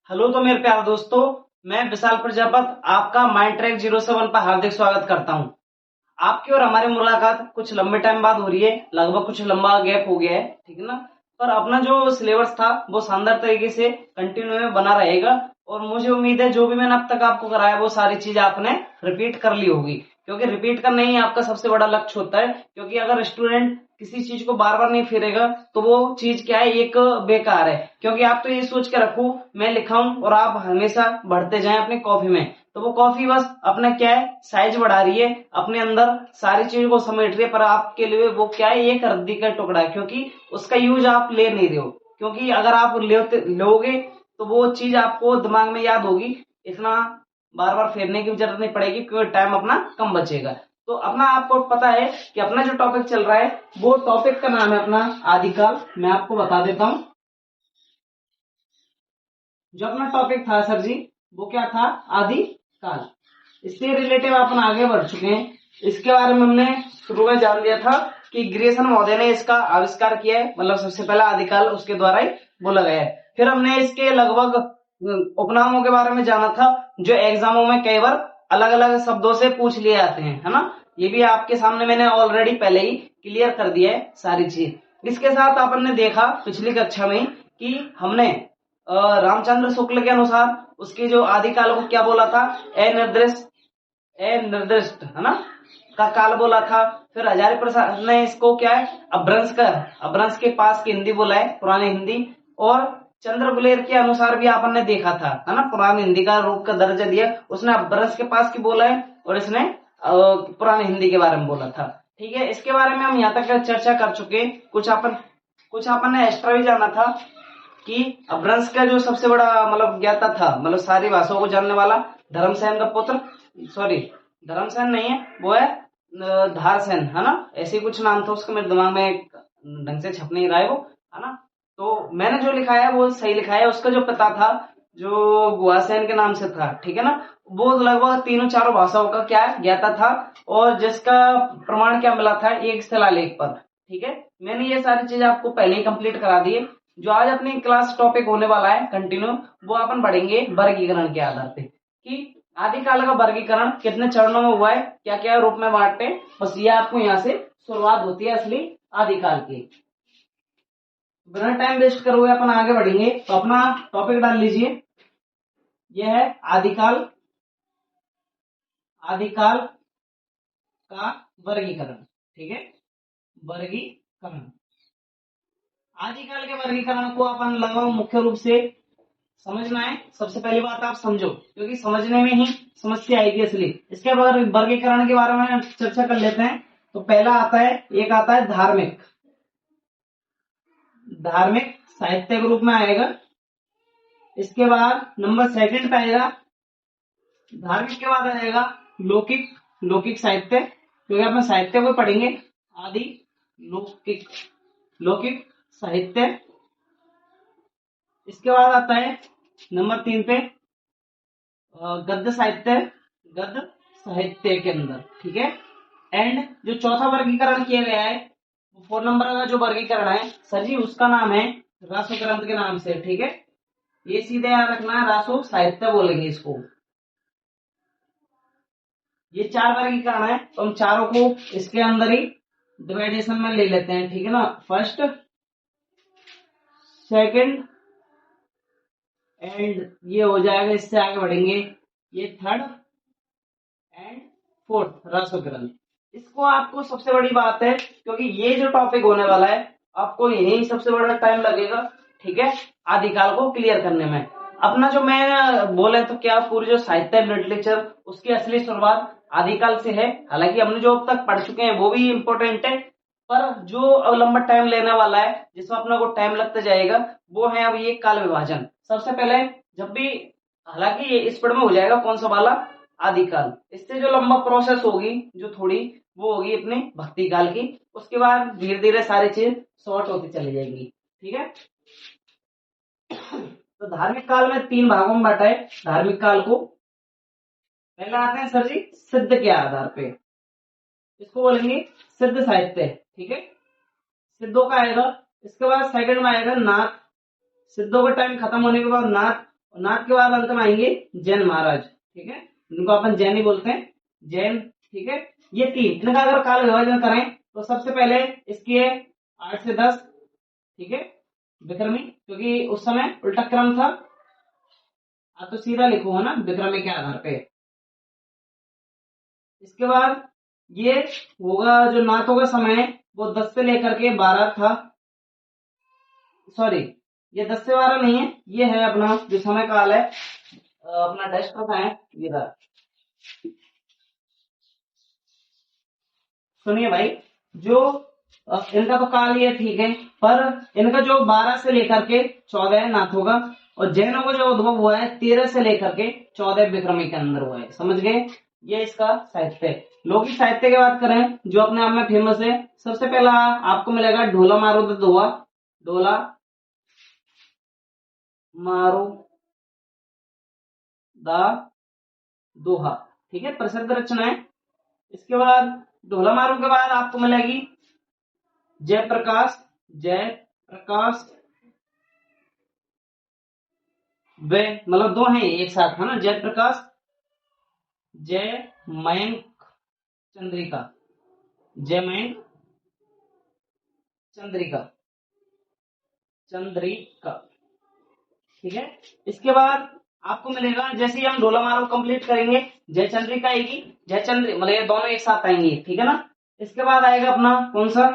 Hello तो मेरे प्यारे दोस्तों, मैं विशाल प्रजापत आपका माइंड ट्रैक 07 पर हार्दिक स्वागत करता हूं। आपकी और हमारी मुलाकात कुछ लंबे टाइम बाद हो रही है, लगभग कुछ लंबा गैप हो गया है, ठीक है ना। पर अपना जो सिलेबस था वो शानदार तरीके से कंटिन्यू में बना रहेगा और मुझे उम्मीद है जो भी मैंने अब तक आपको कराया वो सारी चीज आपने रिपीट कर ली होगी, क्योंकि रिपीट करना ही आपका सबसे बड़ा लक्ष्य होता है। क्योंकि अगर स्टूडेंट किसी चीज को बार बार नहीं फिरेगा तो वो चीज क्या है, एक बेकार है। क्योंकि आप तो ये सोच के रखो मैं लिखाऊं और आप हमेशा बढ़ते जाएं अपनी कॉपी में, तो वो कॉफी बस अपना क्या है साइज बढ़ा रही है, अपने अंदर सारी चीजों को समेट रही है, पर आपके लिए वो क्या है एक रद्दी का टुकड़ा है, क्योंकि उसका यूज आप ले नहीं रहे हो। क्योंकि अगर आप लोगे तो वो चीज आपको दिमाग में याद होगी, इतना बार बार फेरने की जरूरत नहीं पड़ेगी क्योंकि टाइम अपना कम बचेगा। तो अपना आपको पता है कि अपना जो टॉपिक चल रहा है वो टॉपिक का नाम है अपना आदिकाल। मैं आपको बता देता हूं जो अपना टॉपिक था सर जी, वो क्या था, आदिकाल। इससे रिलेटेड अपन आगे बढ़ चुके हैं। इसके बारे में हमने शुरू में जान लिया था कि ग्रियर्सन महोदय ने इसका आविष्कार किया है, मतलब सबसे पहला आदिकाल उसके द्वारा ही बोला गया है। फिर हमने इसके लगभग उपनामों के बारे में जाना था जो एग्जामों में कई बार अलग अलग शब्दों से पूछ लिए जाते हैं, है ना। ये भी आपके सामने मैंने ऑलरेडी पहले ही क्लियर कर दिया है सारी चीज। इसके साथ अपन ने देखा पिछली कक्षा में कि हमने रामचंद्र शुक्ल के अनुसार उसकी जो आदिकाल को क्या बोला था, निर्दिष्ट है ना का काल बोला था। फिर हजारी प्रसाद ने इसको क्या है अभ्रंश के पास की हिंदी बोला है, पुरानी हिंदी। और चंद्र बुलेर के अनुसार भी आपने देखा था, है ना, पुरानी हिंदी का रूप का दर्जा दिया, उसने अभ्रंश के पास की बोला है और इसने पुरानी हिंदी के बारे में बोला था। ठीक है, इसके बारे में हम यहाँ तक चर्चा कर चुके। कुछ अपन ने एक्स्ट्रा भी जाना था कि अभ्रंश का जो सबसे बड़ा मतलब ज्ञाता था, मतलब सारी भाषाओं को जानने वाला, धर्मसेन का पुत्र, सॉरी धर्मसेन नहीं है, वो है धारसेन, है ना, ऐसे कुछ नाम था उसका, मेरे दिमाग में ढंग से छप नहीं रहा है वो, है ना। तो मैंने जो लिखा है वो सही लिखा है। उसका जो पिता था जो गुहासेन के नाम से था, ठीक है ना, वो लगभग तीनों चारों भाषाओं का क्या ज्ञाता था और जिसका प्रमाण क्या मिला था एक शिलालेख पर। ठीक है, मैंने ये सारी चीज आपको पहले ही कंप्लीट करा दी है। जो आज अपनी क्लास टॉपिक होने वाला है कंटिन्यू, वो अपन पढ़ेंगे वर्गीकरण के आधार पे कि आदिकाल का वर्गीकरण कितने चरणों में हुआ है, क्या क्या रूप में बांटते हैं। बस ये आपको यहाँ से शुरुआत होती है असली आदिकाल की। बिना टाइम वेस्ट करे हुए अपन आगे बढ़ेंगे। तो अपना टॉपिक डाल लीजिए, यह है आदिकाल, आदिकाल का वर्गीकरण। ठीक है, वर्गीकरण, आदिकाल के वर्गीकरण को अपन लगभग मुख्य रूप से समझना है। सबसे पहली बात आप समझो, क्योंकि समझने में ही समस्या आएगी असली। इसके बाद वर्गीकरण के बारे में चर्चा कर लेते हैं। तो पहला आता है, एक आता है धार्मिक, धार्मिक साहित्य के रूप में आएगा। इसके बाद नंबर सेकंड पे आएगा, धार्मिक के बाद आएगा लौकिक, लौकिक साहित्य, क्योंकि अपन साहित्य को पढ़ेंगे। आदि लौकिक, लौकिक साहित्य। इसके बाद आता है नंबर 3 पे गद्य साहित्य, गद्य साहित्य के अंदर। ठीक है, एंड जो चौथा वर्गीकरण किया गया है, 4 नंबर का जो वर्गीकरण है सर जी, उसका नाम है रासो ग्रंथ के नाम से। ठीक है, ये सीधे याद रखना है, रासो साहित्य बोलेंगे इसको। ये 4 वर्गीकरण है, तो हम चारों को इसके अंदर ही डिवाइडेशन में ले लेते हैं। ठीक है ना, फर्स्ट, सेकंड एंड ये हो जाएगा, इससे आगे बढ़ेंगे ये थर्ड एंड फोर्थ रासो ग्रंथ। इसको आपको सबसे बड़ी बात है, क्योंकि ये जो टॉपिक होने वाला है आपको यही सबसे बड़ा टाइम लगेगा। ठीक है, आदिकाल को क्लियर करने में। अपना जो मैं बोले तो क्या पूरी जो साहित्य लिटरेचर उसकी असली शुरुआत आदिकाल से है। हालांकि हमने जो अब तक पढ़ चुके हैं वो भी इम्पोर्टेंट है, पर जो अब लंबा टाइम लेने वाला है, जिसमें अपना को टाइम लगता जाएगा, वो है अब ये काल विभाजन। सबसे पहले जब भी, हालांकि ये इस पढ़ में हो जाएगा कौन सा वाला, आदिकाल। इससे जो लंबा प्रोसेस होगी जो थोड़ी, वो होगी अपनी भक्ति काल की। उसके बाद धीरे धीरे सारी चीज शॉर्ट होती चली जाएगी। ठीक है, तो धार्मिक काल में 3 भागों में बांटा है धार्मिक काल को। पहला आते हैं सर जी सिद्ध के आधार पे, इसको बोलेंगे सिद्ध साहित्य। ठीक है, सिद्धों का आएगा। इसके बाद सेकंड में आएगा नाथ, सिद्धों का टाइम खत्म होने के बाद नाथ, और नाथ के बाद अंत में आएंगे जैन महाराज, ठीक है, इनको अपन जैन ही बोलते हैं, जैन, ठीक है। ये तीन, इनका अगर काल विभाजन करें तो सबसे पहले इसकी है 8 से 10, ठीक है, विक्रमी, क्योंकि उस समय उल्टा क्रम था, आप तो सीधा लिखो है ना विक्रमी के आधार पे। इसके बाद ये होगा जो नाथों का समय वो 10 से लेकर के 12 था, सॉरी ये 10 से 12 नहीं है, ये है अपना जो समय काल है, अपना डैश का है ये रहा। सुनिए भाई, जो इनका तो काल ये ठीक है, पर इनका जो 12 से लेकर के 14 है नाथों का, और जैनों का जो उद्भव हुआ है 13 से लेकर के 14 विक्रमी के अंदर हुआ है, समझ गए। ये इसका साहित्य है। लौकिक साहित्य की बात करें जो अपने आप में फेमस है, सबसे पहला आपको मिलेगा ढोला मारो द दोहा, ढोला मारो द दोहा, ठीक है, प्रसिद्ध रचना है। इसके बाद ढोला मारू के बाद आपको मिलेगी जयप्रकाश, जयप्रकाश वे, मतलब दो हैं एक साथ, है ना, जयप्रकाश, जय मयंक चंद्रिका, जय मयंक चंद्रिका, चंद्रिका, ठीक है। इसके बाद आपको मिलेगा, जैसे ही हम ढोला मारो कंप्लीट करेंगे जय चंद्रिका आएगी, जय चंद्र, मतलब ये दोनों एक साथ आएंगे, ठीक है ना। इसके बाद आएगा अपना कौन सा,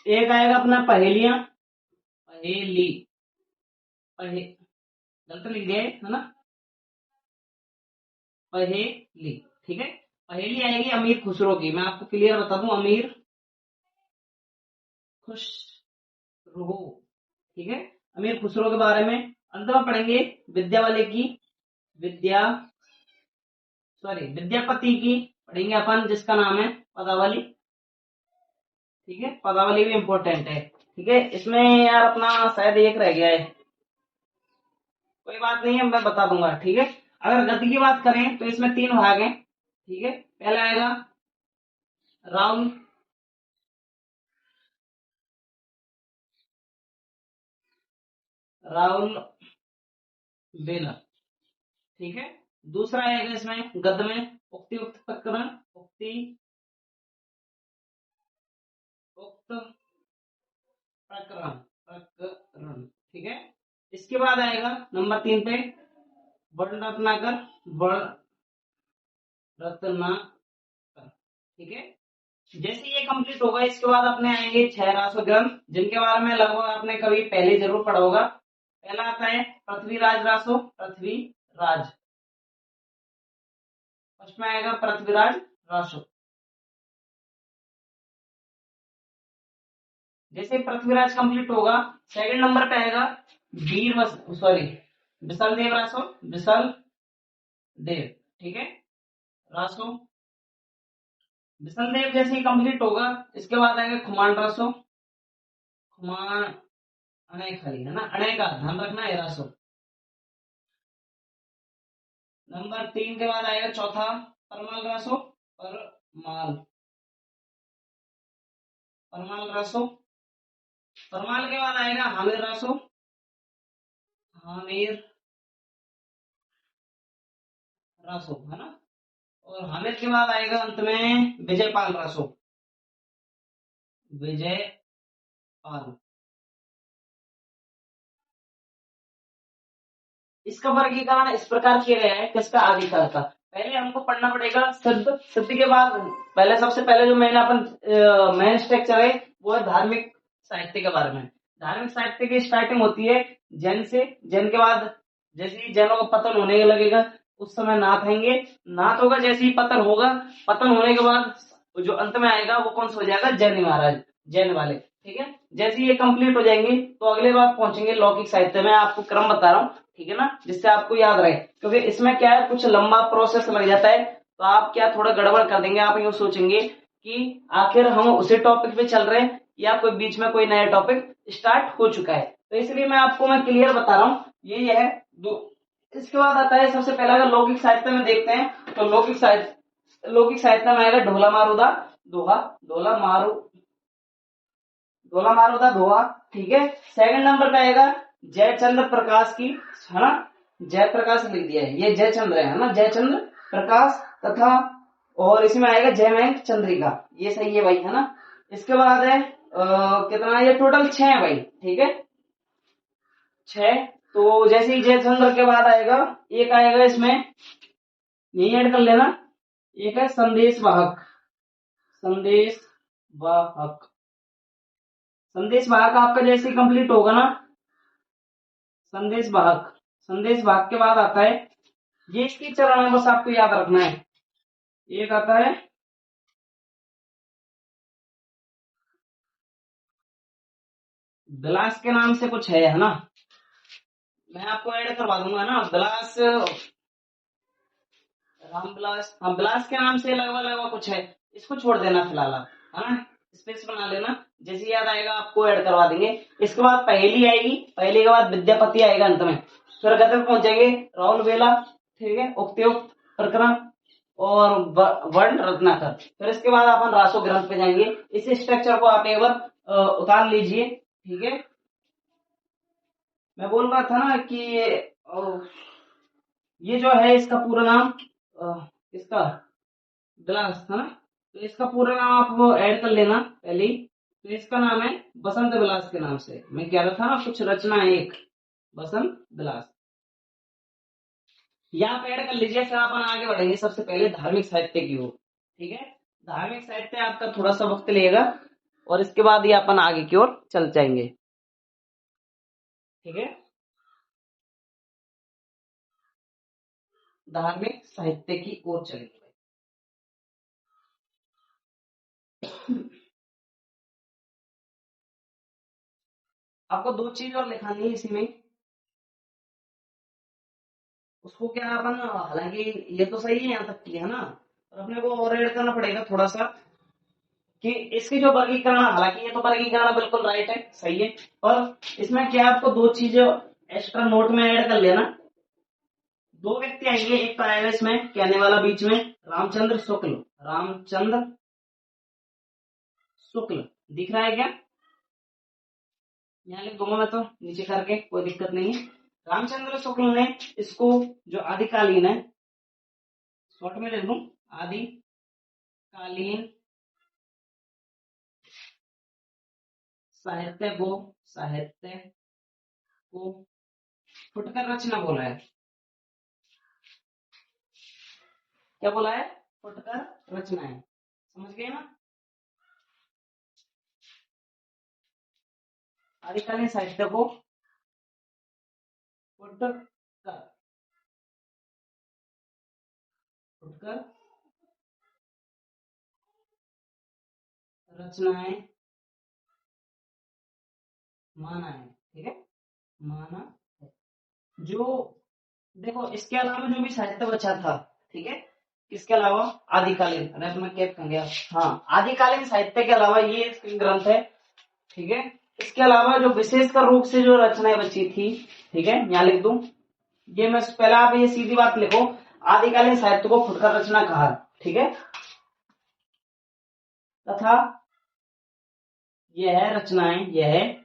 एक आएगा अपना पहेलियां, पहेली, गलत लिख दिया है ना, पहेली, ठीक है। पहेली आएगी अमीर खुसरो की, मैं आपको क्लियर बता दूं, अमीर खुसरो, ठीक है, अमीर खुसरो के बारे में। अंत में पढ़ेंगे विद्या वाले की, विद्या, सॉरी विद्यापति की पढ़ेंगे अपन, जिसका नाम है पदावली, ठीक है, पदावली भी इंपॉर्टेंट है, ठीक है। इसमें यार अपना शायद एक रह गया है, कोई बात नहीं है, मैं बता दूंगा, ठीक है। अगर गद्य की बात करें तो इसमें 3 भाग हैं, ठीक है। पहला आएगा राउल, राउल बेला, ठीक है। दूसरा आएगा इसमें गद्य में उक्ति उक्त प्रकरण, उक्ति उक्त प्रकरण, प्रकरण, ठीक है। इसके बाद आएगा नंबर 3 पे वर्ण रत्नाकर, वर्ण रत्नाकर, ठीक है। जैसे ये कंप्लीट होगा इसके बाद अपने आएंगे 6 रासो ग्रंथ, जिनके बारे में लगभग आपने कभी पहले जरूर पढ़ा होगा। पहला आता है पृथ्वीराज रासो, पृथ्वीराज, फर्स्ट में आएगा पृथ्वीराज रासो। जैसे पृथ्वीराज कंप्लीट होगा सेकंड नंबर पे आएगा वीर, सॉरी विशाल देव रासो, विशाल देव, ठीक है, रासो, विशाल देव जैसे ही कंप्लीट होगा इसके बाद आएगा खुमान रासो, खुमान, अने खाली है ना, अने का ध्यान रखना है रासो। नंबर 3 के बाद आएगा चौथा परमाल रासो, परमाल, परमाल रासो। परमाल के बाद आएगा हामिर रासो, हामिर रासो, है ना। और हामिर के बाद आएगा अंत में विजयपाल रासो, विजयपाल। इसका वर्गीकरण इस प्रकार किया गया है, किसका, आदिकाल का। पहले हमको पढ़ना पड़ेगा सिद्ध, सिद्ध के बाद पहले सबसे पहले जो मेन अपन मेन स्ट्रक्चर है वो है धार्मिक साहित्य के बारे में। धार्मिक साहित्य की स्टार्टिंग होती है जैन से, जैन के बाद जैसे ही जैनों का पतन होने लगेगा उस समय नाथ आएंगे, नाथ होगा, जैसे ही पतन होगा, पतन होने के बाद जो अंत में आएगा वो कौन सा हो जाएगा, जैन महाराज, जैन वाले, ठीक है। जैसे ही ये कंप्लीट हो जाएंगे तो अगले बार पहुंचेंगे लौकिक साहित्य में, आपको क्रम बता रहा हूँ, ठीक है ना, जिससे आपको याद रहे, क्योंकि इसमें क्या है कुछ लंबा प्रोसेस लग जाता है, तो आप क्या थोड़ा गड़बड़ कर देंगे, आप यूं सोचेंगे कि आखिर हम उसी टॉपिक पे चल रहे हैं या कोई बीच में कोई नया टॉपिक स्टार्ट हो चुका है। तो इसलिए मैं क्लियर बता रहा हूँ, ये है दो। इसके बाद आता है सबसे पहला अगर लौकिक साहित्य में देखते हैं तो लौकिक साहित्य में आएगा ढोला मारूदा दोहा, ढोला मारू, ढोला मारूदा दोहा, ठीक है। सेकंड नंबर पे आएगा जयचंद्र प्रकाश की, है ना, जयप्रकाश लिख दिया है, ये जयचंद्र है ना, जयचंद्र प्रकाश तथा, और इसमें आएगा जयमंक चंद्रिका, ये सही है भाई, है ना। इसके बाद है कितना, ये टोटल 6 है भाई, ठीक है 6। तो जैसे ही जयचंद्र के बाद आएगा, एक आएगा इसमें, यही ऐड कर लेना, एक है संदेश वाहक, संदेश वाहक, संदेश वाहक आपका जैसे ही कंप्लीट होगा ना, संदेश वाहक, संदेश वाहक के बाद आता है, ये इसकी चरण है, बस आपको याद रखना है, एक आता है बिलास के नाम से कुछ है ना, मैं आपको ऐड करवा दूंगा ना, बिलास, रामविलास, हाँ बिलास के नाम से लगभग लगभग कुछ है, इसको छोड़ देना फिलहाल आप, है ना, स्पेस बना लेना, जैसे याद आएगा आपको ऐड करवा देंगे। इसके बाद पहेली आएगी, पहेली के बाद विद्यापति आएगा अंत में, फिर गद्य पहुंचेंगे राहुल वेला, ठीक है, उक्तयुक्त प्रकरण और वर्ण रत्नाकर, फिर इसके बाद अपन रासो ग्रंथ पे जाएंगे। इस स्ट्रक्चर को आप एक बार उतार लीजिए, ठीक है। मैं बोल रहा था ना कि ये जो है इसका पूरा नाम, इसका विलास था ना, तो इसका पूरा नाम आप वो ऐड कर लेना पहले ही। तो इसका नाम है बसंत विलास के नाम से, मैं कह रहा था ना कुछ रचना है एक, बसंत विलास, या आप ऐड कर लीजिए। फिर अपन आगे बढ़ेंगे सबसे पहले धार्मिक साहित्य की ओर, ठीक है। धार्मिक साहित्य आपका थोड़ा सा वक्त लेगा, और इसके बाद ही अपन आगे की ओर चल जाएंगे, ठीक है। धार्मिक साहित्य की ओर चलेंगे। आपको दो चीज और लिखानी है इसी में, उसको क्या अपन, हालांकि ये तो सही है यहाँ तक की, है ना, और अपने को और ऐड करना पड़ेगा थोड़ा सा, कि इसकी जो वर्गीकरण, हालांकि ये तो वर्गीकरण बिल्कुल राइट है, सही है, और इसमें क्या आपको दो चीजें एक्स्ट्रा नोट में ऐड कर लेना। दो व्यक्ति आएंगे, एक तो आएगा इसमें कहने वाला बीच में, रामचंद्र शुक्ल, रामचंद्र शुक्ल, दिख रहा है क्या, यहाँ लिख दूंगा मैं तो नीचे करके, कोई दिक्कत नहीं है। रामचंद्र शुक्ल ने इसको, जो आदिकालीन है, शॉर्ट में लिख दूं, आदिकालीन साहित्य को फुटकर रचना बोला है। क्या बोला है, फुटकर रचना है, समझ गए ना। आदिकालीन साहित्य को फुटकर, फुटकर रचनाएं माना है, ठीक है, माना है। जो देखो इसके अलावा जो भी साहित्य बचा था, ठीक है, इसके अलावा आदिकालीन, अरे तो मैं क्या कह गया, हाँ आदिकालीन साहित्य के अलावा ये ग्रंथ है, ठीक है। इसके अलावा जो विशेषकर रूप से जो रचनाएं बची थी, ठीक है, यहाँ लिख दूं, ये मैं पहले आप ये सीधी बात लिखो, आदिकालीन साहित्य को फुटकर रचना कहा, ठीक है, तथा यह रचनाएं, यह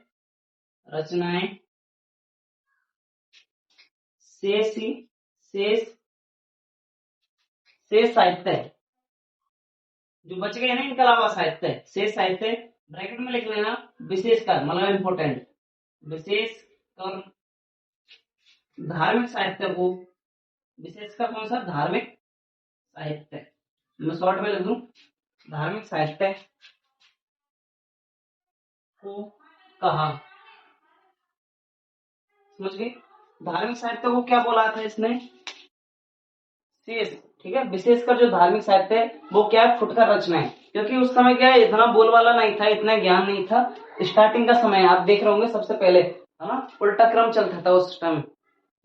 रचनाएं शेष शेष शेष साहित्य, जो बच गए ना इनके अलावा साहित्य, शेष साहित्य ब्रैकेट में लिख लेना, विशेषकर मतलब इंपोर्टेंट, विशेषकर धार्मिक साहित्य को, विशेषकर कौन सा, धार्मिक साहित्य, मैं शॉर्ट में लिख दूं, धार्मिक साहित्य को कहा, समझ गए। धार्मिक साहित्य को क्या बोला था इसने, शेष, ठीक है, विशेषकर जो धार्मिक साहित्य है वो क्या है, फुटकर रचना है, क्योंकि उस समय क्या है, इतना बोलबाला नहीं था, इतना ज्ञान नहीं था, स्टार्टिंग का समय आप देख रहे होंगे, सबसे पहले है ना उल्टा क्रम चलता था उस टाइम,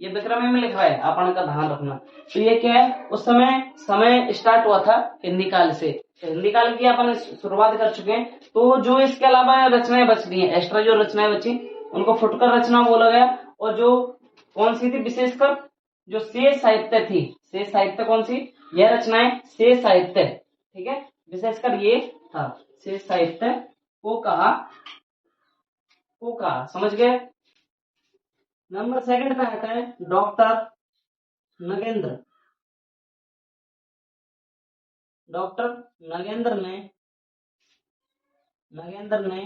ये विक्रम में लिखा है, अपन का ध्यान रखना। तो ये क्या है, उस समय समय स्टार्ट हुआ था हिंदी काल से, तो हिंदी काल की अपन शुरुआत कर चुके हैं। तो जो इसके अलावा रचनाएं बच रही है, एक्स्ट्रा जो रचनाएं बची, उनको फुटकर रचना बोला गया, और जो कौन सी थी, विशेषकर जो शेष साहित्य थी, शेष साहित्य कौन सी, यह रचनाएं शेष साहित्य, ठीक है, विशेषकर ये था, शेष साहित्य को कहा, समझ गए। नंबर सेकंड पे आता है डॉक्टर नगेंद्र। डॉक्टर नगेंद्र ने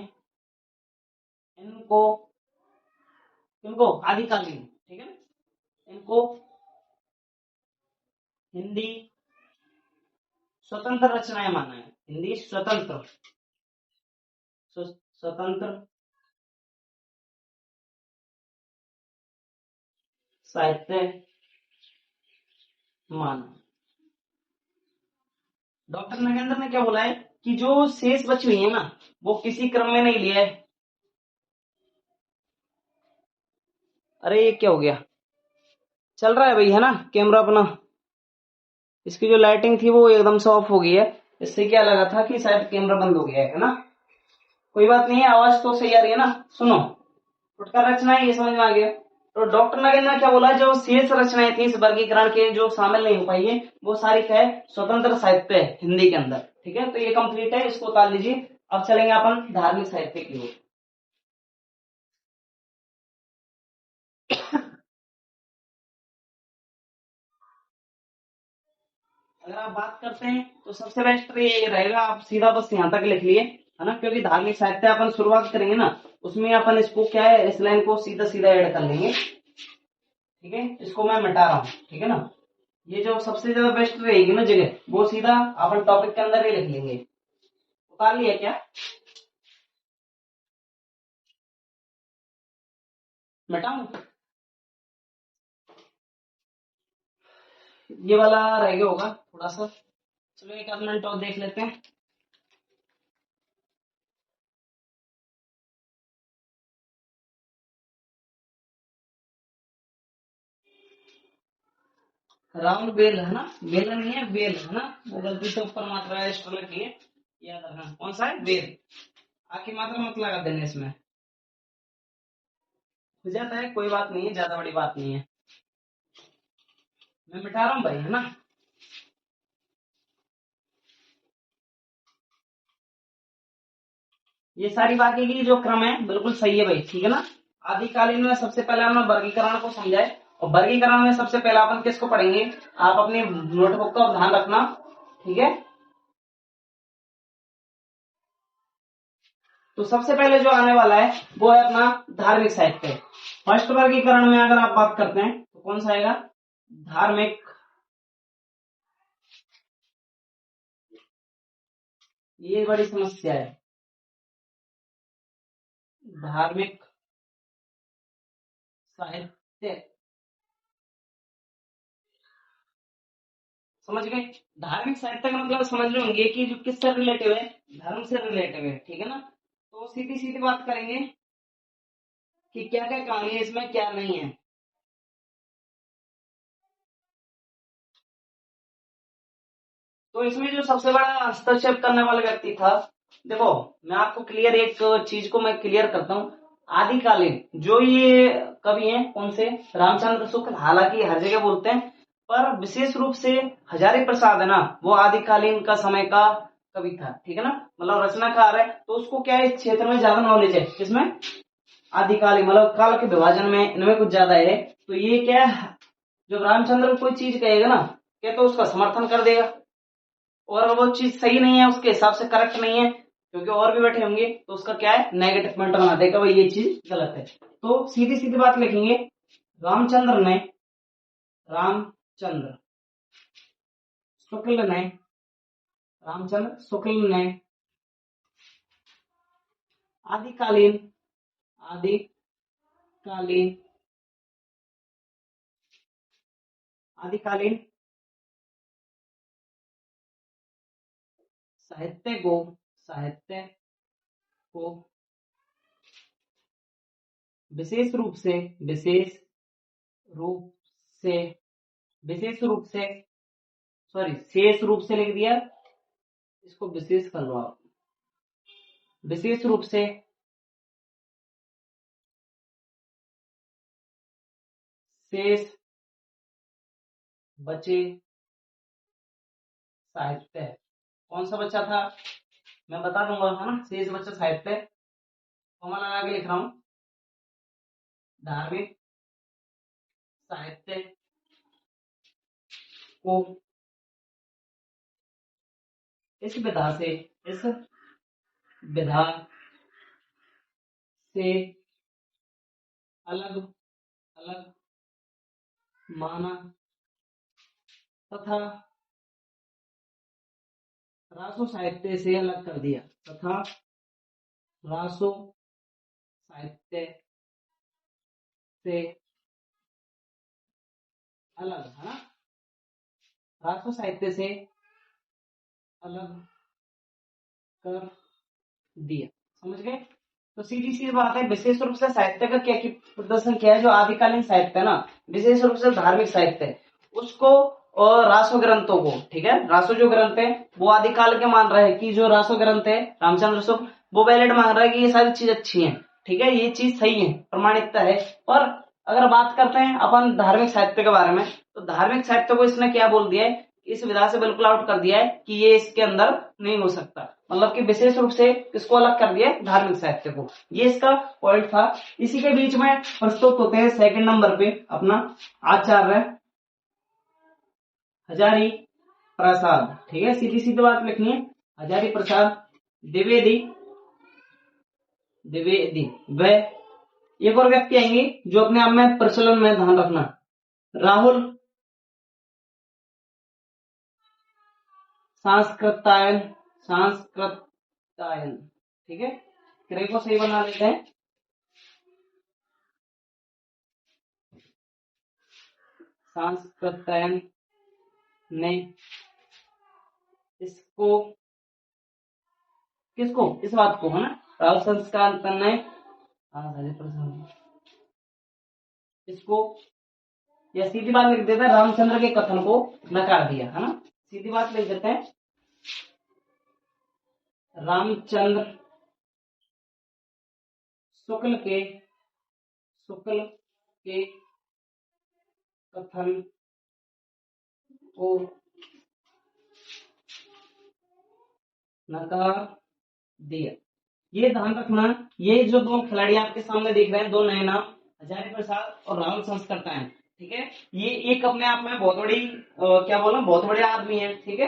इनको इनको आदिकालीन, ठीक है ना, इनको हिंदी स्वतंत्र रचनाएं माना है। हिंदी स्वतंत्र स्वतंत्र साहित्य माना। डॉक्टर नगेंद्र ने क्या बोला है कि जो शेष बची हुई है ना, वो किसी क्रम में नहीं लिया है। अरे ये क्या हो गया, चल रहा है भाई, है ना कैमरा अपना। इसकी जो लाइटिंग थी वो एकदम से ऑफ हो गई है, इससे क्या लगा था कि शायद कैमरा बंद हो गया है ना। कोई बात नहीं है, आवाज तो सही आ रही है ना। सुनो, फुटकर रचनाएं ये समझ में आ गया। तो डॉक्टर नगेंद्र ने क्या बोला, जो शेष रचनाएं थी इस वर्गीकरण के जो शामिल नहीं हो पाई है, वो सारी क्या है, स्वतंत्र साहित्य है हिंदी के अंदर। ठीक है, तो ये कंप्लीट है, इसको उतार लीजिए। अब चलेंगे अपन धार्मिक साहित्य की ओर। अगर आप बात करते हैं तो सबसे बेस्ट ये रहेगा, आप सीधा बस यहाँ तक लिख लिए, है ना, क्योंकि धार्मिक साहित्य अपन शुरुआत करेंगे ना, उसमें अपन इसको क्या है, इस लाइन को सीधा सीधा ऐड कर लेंगे। ठीक है, इसको मैं मिटा रहा हूँ, ठीक है ना। ये जो सबसे ज्यादा बेस्ट रहेगी ना जगह, वो सीधा अपन टॉपिक के अंदर ही लिख लेंगे। उतार लिया क्या, मिटाऊं? ये वाला रह गया होगा थोड़ा सा। चलो एक आध मिनट और देख लेते हैं। राउंड बेल है ना, बेल नहीं है, बेल है ना, वो गलती से ऊपर मात्रा एक्स्ट्रा लगी है, याद रखना कौन सा है, बेल। आखिर मात्रा मत लगा देना इसमें, हो जाता है, कोई बात नहीं है, ज्यादा बड़ी बात नहीं है। मैं मिटा रहा हूँ भाई, है ना। ये सारी बाकी की जो क्रम है बिल्कुल सही है भाई, ठीक है ना। आदिकालीन में सबसे पहले हमने वर्गीकरण को समझा है, और वर्गीकरण में सबसे पहले अपन किसको पढ़ेंगे, आप अपनी नोटबुक का ध्यान रखना, ठीक है। तो सबसे पहले जो आने वाला है वो है अपना धार्मिक साहित्य। फर्स्ट वर्गीकरण में अगर आप बात करते हैं तो कौन सा आएगा, धार्मिक। ये बड़ी समस्या है, धार्मिक साहित्य, समझ गए। धार्मिक साहित्य का मतलब समझ रहे होंगे कि जो किससे रिलेटिव है, धर्म से रिलेटिव है, ठीक है ना। तो सीधी सीधी बात करेंगे कि क्या क्या कहानी है इसमें, क्या नहीं है। तो इसमें जो सबसे बड़ा हस्तक्षेप करने वाला व्यक्ति था, देखो मैं आपको क्लियर एक चीज को मैं क्लियर करता हूँ। आदिकालीन जो ये कवि हैं कौन से, रामचंद्र शुक्ल, हालांकि हर जगह बोलते हैं, पर विशेष रूप से हजारी प्रसाद है ना, वो आदिकालीन का समय का कवि था, ठीक है ना, मतलब रचनाकार है, तो उसको क्या है, इस क्षेत्र में ज्यादा नॉलेज है, किसमें, आदिकालीन मतलब काल के विभाजन में इनमें कुछ ज्यादा है। तो ये क्या है, जब रामचंद्र कोई चीज कहेगा ना, क्या तो उसका समर्थन कर देगा, और वो चीज सही नहीं है, उसके हिसाब से करेक्ट नहीं है, क्योंकि और भी बैठे होंगे, तो उसका क्या है, नेगेटिव पॉइंट बना देगा, भाई ये चीज गलत है। तो सीधी सीधी बात लिखेंगे, रामचंद्र ने रामचंद्र शुक्ल ने रामचंद्र शुक्ल ने आदिकालीन आदिकालीन आदिकालीन साहित्य को विशेष रूप से विशेष रूप से विशेष रूप से सॉरी शेष रूप से लिख दिया, इसको विशेष कर लो आप, विशेष रूप से शेष बचे साहित्य, कौन सा बच्चा था, मैं बता दूंगा, है ना, शेष बचा साहित्य, कॉमा लगा के लिख रहा हूं, धार्मिक साहित्य को इस विधा से, इस विधा से अलग अलग माना तथा रासो साहित्य से अलग कर दिया, तथा रासो साहित्य से अलग, है ना, रासो साहित्य से अलग कर दिया। समझ गए? तो सीधी सी बात है, विशेष रूप से साहित्य का क्या प्रदर्शन किया है, जो आदिकालीन साहित्य है ना, विशेष रूप से धार्मिक साहित्य है, उसको और रासो ग्रंथों को, ठीक है, रासो जो ग्रंथ है वो आदिकाल के मान रहे हैं कि जो रासो ग्रंथ है रामचंद्र शुक्ल, वो वैलिड मांग रहा है कि ये सारी चीज अच्छी है, ठीक है, ये चीज सही है, प्रमाणिकता है। और अगर बात करते हैं अपन धार्मिक साहित्य के बारे में, तो धार्मिक साहित्य को इसने क्या बोल दिया है, इस विधा से बिल्कुल आउट कर दिया है कि ये इसके अंदर नहीं हो सकता, मतलब कि विशेष रूप से इसको अलग कर दिया है धार्मिक साहित्य को। ये इसका पॉइंट था। इसी के बीच में प्रस्तुत होते हैं सेकंड नंबर पे अपना आचार्य हजारी प्रसाद, ठीक है, सीधी सीधी बात लिखनी है, हजारी प्रसाद द्विवेदी, द्विवेदी। वह एक और व्यक्ति आएंगे जो अपने आप में प्रचलन में, ध्यान रखना, राहुल संस्कृतायन, संस्कृतायन, ठीक है, क्रिया को सही बना लेते हैं, संस्कृतायन ने इसको, किसको, इस बात को, है ना, राहुल संस्कृतायन ने इसको, या सीधी बात लिख देते हैं, रामचंद्र के कथन को नकार दिया, है ना, सीधी बात लिख देते हैं, रामचंद्र शुक्ल के कथन को नकार दिया। ये ध्यान रखना, ये जो दो खिलाड़ी आपके सामने देख रहे हैं, दो नए नाम, हजारी प्रसाद और राहुल संस्कृतायन, ठीक है, ये एक अपने आप में बहुत बड़ी क्या बोला, बहुत बड़े आदमी है, ठीक है,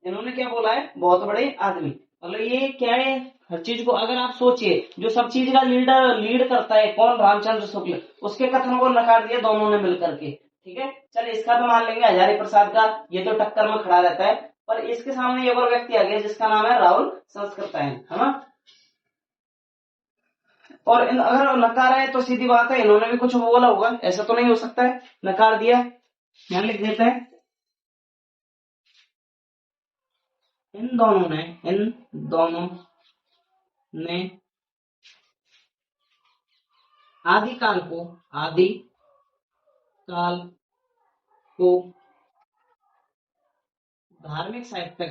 इन्होंने क्या बोला है, बहुत बड़े आदमी, मतलब ये क्या है, हर चीज को अगर आप सोचिए, जो सब चीज का लीड करता है कौन, रामचंद्र शुक्ल, उसके कथन को नकार दिया दोनों ने मिलकर के, ठीक है। चलिए इसका तो मान लेंगे हजारी प्रसाद का, ये तो टक्कर में खड़ा रहता है, पर इसके सामने एक और व्यक्ति आ गया जिसका नाम है राहुल संस्कृतायन, है ना, और अगर नकार है तो सीधी बात है इन्होंने भी कुछ बोला होगा, ऐसा तो नहीं हो सकता है, नकार दिया, यहां लिख देते हैं, इन दोनों ने आदिकाल को धार्मिक साहित्य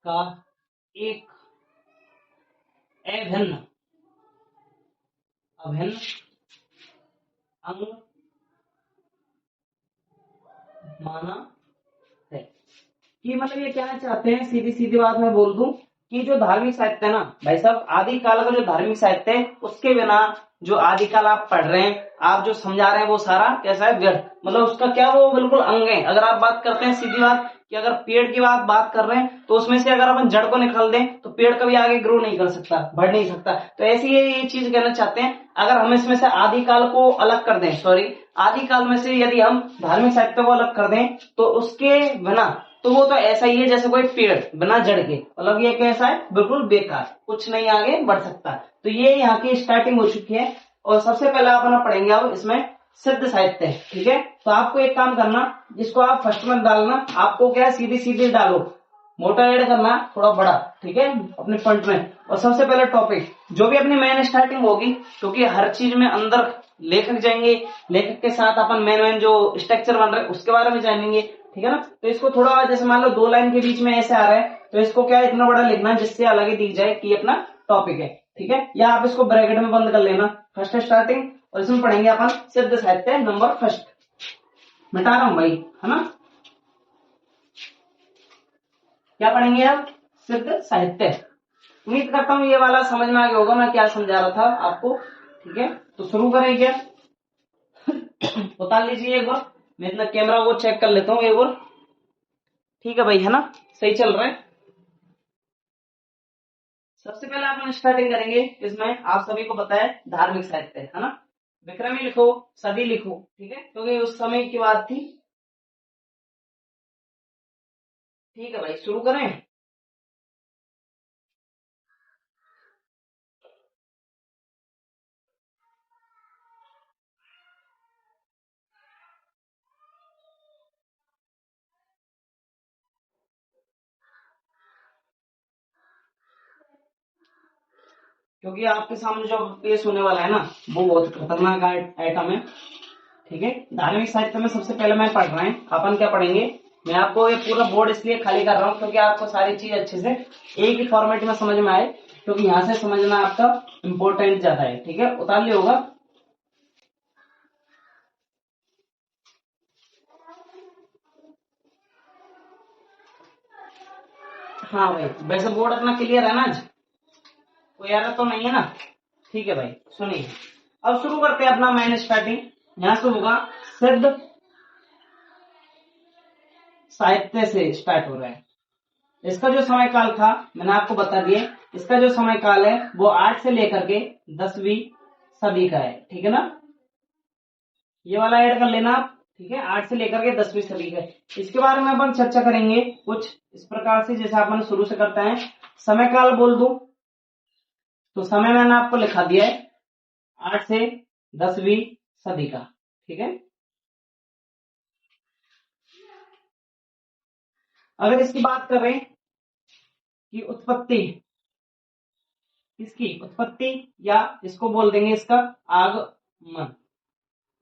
का एक अभिन्न अंग माना है। कि मतलब ये कहना चाहते हैं, सीधी सीधी बात मैं बोल दूं, कि जो धार्मिक साहित्य है ना भाई साहब, आदिकाल का जो धार्मिक साहित्य है, उसके बिना जो आदिकाल आप पढ़ रहे हैं, आप जो समझा रहे हैं, वो सारा कैसा है, व्यर्थ, मतलब उसका क्या, वो बिल्कुल अंग है। अगर आप बात करते हैं सीधी बात कि अगर पेड़ की बात कर रहे हैं, तो उसमें से अगर अपन जड़ को निकाल दें तो पेड़ कभी आगे ग्रो नहीं कर सकता, बढ़ नहीं सकता। तो ऐसी ये चीज कहना चाहते हैं, अगर हम इसमें से आदिकाल को अलग कर दें, सॉरी, आदिकाल में से यदि हम धार्मिक साहित्य को अलग कर दें, तो उसके बिना, तो वो तो ऐसा ही है जैसे कोई पेड़ बिना जड़ के, मतलब ये कैसा है, बिल्कुल बेकार, कुछ नहीं आगे बढ़ सकता। तो ये यहाँ की स्टार्टिंग हो चुकी है। और सबसे पहले अपना पढ़ेंगे अब इसमें सिद्ध साहित्य, ठीक है। तो आपको एक काम करना, जिसको आप फर्स्ट में डालना, आपको क्या है, सीधी सीधी डालो, मोटा ऐड करना थोड़ा बड़ा, ठीक है, अपने पॉइंट में। और सबसे पहले टॉपिक जो भी अपनी मेन स्टार्टिंग होगी, क्योंकि हर चीज में अंदर लेखक जाएंगे, लेखक के साथ अपन मेन जो स्ट्रक्चर बन रहा है उसके बारे में जानेंगे, ठीक है ना। तो इसको थोड़ा, जैसे मान लो 2 लाइन के बीच में ऐसे आ रहा है, तो इसको क्या इतना बड़ा लिखना जिससे अलग ही दिख जाए कि अपना टॉपिक है, ठीक है। या आप इसको ब्रैकेट में बंद कर लेना, फर्स्ट स्टार्टिंग, और इसमें पढ़ेंगे अपन सिद्ध साहित्य नंबर फर्स्ट, मिटा रहा हूं भाई, है ना। क्या पढ़ेंगे आप, सिद्ध साहित्य, उम्मीद करता हूँ ये वाला समझ में आ गया होगा मैं क्या समझा रहा था आपको। ठीक है, तो शुरू करें क्या? उतार लीजिए एक बार, मैं इतना कैमरा वो चेक कर लेता हूँ एक बार। ठीक है भाई, है ना, सही चल रहा है। सबसे पहले अपन स्टार्टिंग करेंगे इसमें, आप सभी को पता है धार्मिक साहित्य, है ना। विक्रमी लिखो, सदी लिखो, ठीक है, क्योंकि उस समय की बात थी। ठीक है भाई, शुरू करें। क्योंकि आपके सामने जो पेश होने वाला है ना, वो बहुत खतरनाक आइटम है। ठीक है, धार्मिक साहित्य में सबसे पहले मैं पढ़ रहा है, अपन क्या पढ़ेंगे। मैं आपको ये पूरा बोर्ड इसलिए खाली कर रहा हूँ क्योंकि आपको सारी चीज अच्छे से एक ही फॉर्मेट में समझ में आए, क्योंकि यहाँ से समझना आपका इम्पोर्टेंट ज्यादा है। ठीक है, उतार लिया होगा। हाँ भाई, वैसे बोर्ड अपना क्लियर है ना आज, कोई एरर तो नहीं है ना। ठीक है भाई, सुनिए, अब शुरू करते हैं अपना मेन स्टार्टिंग। यहाँ से होगा सिद्ध साहित्य से स्टार्ट हो रहा है। इसका जो समय काल था मैंने आपको बता दिया, इसका जो समय काल है वो 8 से लेकर के 10वीं सदी का है। ठीक है ना, ये वाला ऐड कर लेना आप। ठीक है, 8 से लेकर के 10वीं सदी का है। इसके बारे में अपन चर्चा करेंगे कुछ इस प्रकार से, जैसे अपन शुरू से करते हैं। समय काल बोल दूं तो समय मैंने आपको लिखा दिया है 8 से 10वीं सदी का। ठीक है, अगर इसकी बात करें कि उत्पत्ति, इसकी उत्पत्ति, या इसको बोल देंगे इसका आगमन,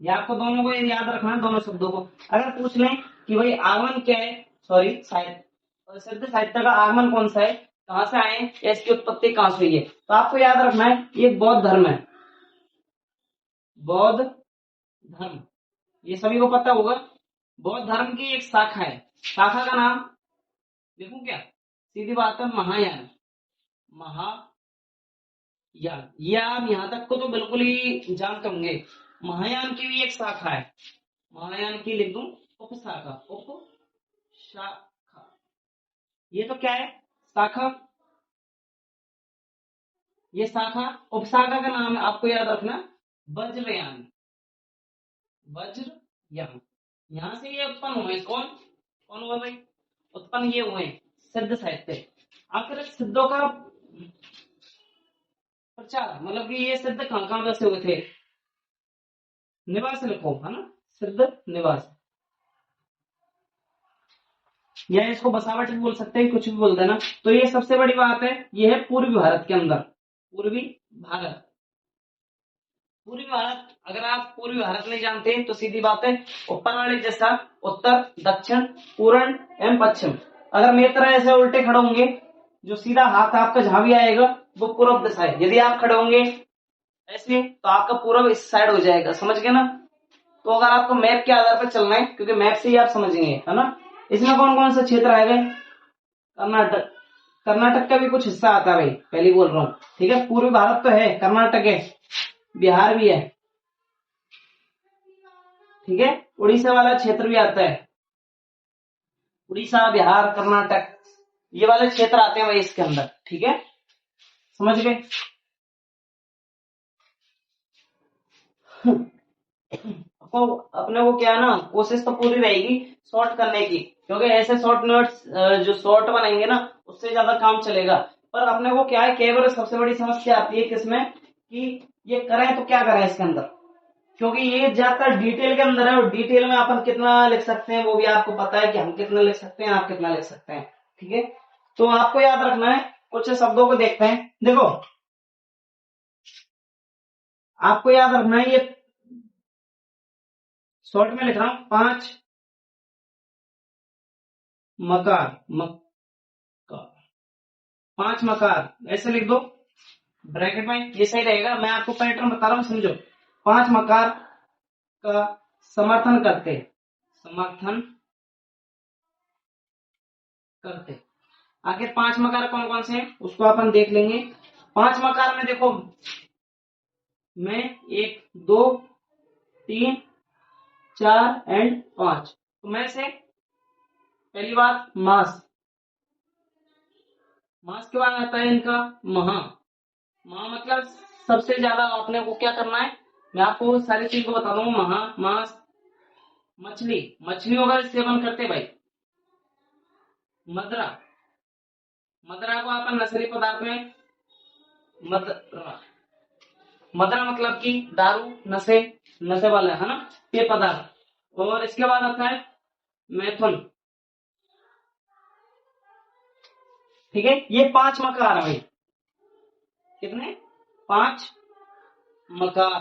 या आपको दोनों को याद रखना है, दोनों शब्दों को। अगर पूछ लें कि भाई आगमन क्या है, सॉरी साहित्य, सिद्ध साहित्य का आगमन कौन सा है, कहां से आए, या इसकी उत्पत्ति कहां से हुई है, तो आपको याद रखना है ये बौद्ध धर्म है। बौद्ध धर्म, ये सभी को पता होगा। बौद्ध धर्म की एक शाखा है, शाखा का नाम देखो क्या, सीधी बात है, महायान। महायान, ये आप यहां तक को तो बिल्कुल ही जानते होंगे। महायान की भी एक शाखा है, महायान की लिख दूं उपशाखा, उपशाखा। ये तो क्या है, शाखा, ये शाखा। उपशाखा का नाम है, आपको याद रखना, वज्रयान। वज्रयान, यहां से ये उत्पन्न हुए। कौन कौन हुआ भाई, उत्पन्न ये हुए सिद्ध साहित्य। आखिर सिद्धों का प्रचार, मतलब कि ये सिद्ध कहां कहां से हुए थे, निवास लिखो, है ना, सिद्ध निवास, या इसको बसावट भी बोल सकते हैं, कुछ भी बोल देना। तो ये सबसे बड़ी बात है, ये है पूर्वी भारत के अंदर, पूर्वी भारत। पूर्वी भारत, अगर आप पूर्वी भारत नहीं जानते तो सीधी बात है, ऊपर वाले जैसा उत्तर, दक्षिण, पूर्व एवं पश्चिम। अगर मेरी तरह ऐसे उल्टे खड़े होंगे, जो सीधा हाथ आपका जहां भी आएगा वो पूर्व दिशा है। यदि आप खड़े होंगे ऐसे तो आपका पूर्व इस साइड हो जाएगा, समझ गए ना। तो अगर आपको मैप के आधार पर चलना है, क्योंकि मैप से ही आप समझेंगे, है ना। इसमें कौन कौन सा क्षेत्र आएगा, कर्नाटक, कर्नाटक का भी कुछ हिस्सा आता है भाई, पहले बोल रहा हूँ। ठीक है, पूर्वी भारत तो है, कर्नाटक है, बिहार भी है। ठीक है, उड़ीसा वाला क्षेत्र भी आता है, उड़ीसा, बिहार, कर्नाटक, ये वाले क्षेत्र आते हैं भाई इसके अंदर। ठीक है, समझ गए। को अपने को क्या है ना, कोशिश तो पूरी रहेगी शॉर्ट करने की, क्योंकि ऐसे शॉर्ट नोट्स जो शॉर्ट बनाएंगे ना उससे ज्यादा काम चलेगा। पर अपने को क्या है, केवल सबसे बड़ी समस्या आती है किसमें, कि ये करें तो क्या करें इसके अंदर, क्योंकि ये ज्यादातर डिटेल के अंदर है, और डिटेल में अपन कितना लिख सकते हैं वो भी आपको पता है कि हम कितना लिख सकते हैं, आप कितना लिख सकते हैं। ठीक है, तो आपको याद रखना है, कुछ शब्दों को देखते हैं। देखो, आपको याद रखना है, ये शॉर्ट में लिख रहा हूं, 5 मकार, मकार, 5 मकार ऐसे लिख दो ब्रैकेट में, ये सही रहेगा। मैं आपको पैटर्न बता रहा हूं, समझो। 5 मकार का समर्थन करते, समर्थन करते, आखिर 5 मकार कौन कौन से हैं उसको अपन देख लेंगे। 5 मकार में देखो, मैं 1 2 3 4 एंड 5। तो मैं से पहली बात मास, मास के बाद आता है इनका महा। महा मतलब सबसे ज्यादा अपने को क्या करना है, मैं आपको सारी चीज को बता दूंगा। महा, मास, मछली, मछलियों का सेवन करते भाई। मदरा, मदरा को अपन नशीले पदार्थ में मदरा, मदरा मतलब कि दारू, नशे, नशे वाला है ना ये पदार्थ। और इसके बाद आता है मैथुन। ठीक है, ये 5 मकार है भाई। कितने? 5 मकार।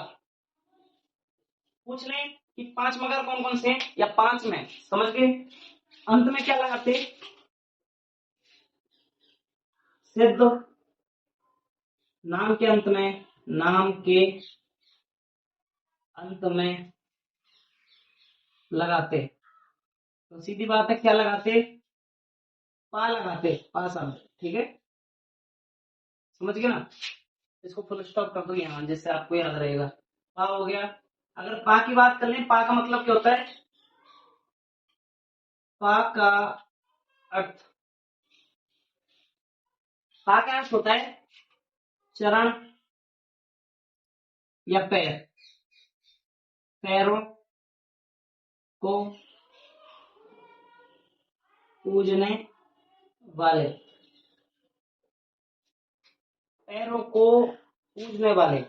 पूछ लें कि 5 मकार कौन कौन से हैं या 5 में, समझ गए। अंत में क्या लगाते? सिद्ध। नाम के अंत में, नाम के अंत में लगाते। तो सीधी बात है क्या लगाते? पा लगाते, पा शब्द। ठीक है, समझ गए ना। इसको फुल स्टॉप कर दो यहाँ जिससे आपको याद रहेगा। पा हो गया। अगर पा की बात कर लें, पा का मतलब क्या होता है? पा का अर्थ, पा का अर्थ होता है चरण या पैर। पैरों को पूजने वाले, पैरों को पूजने वाले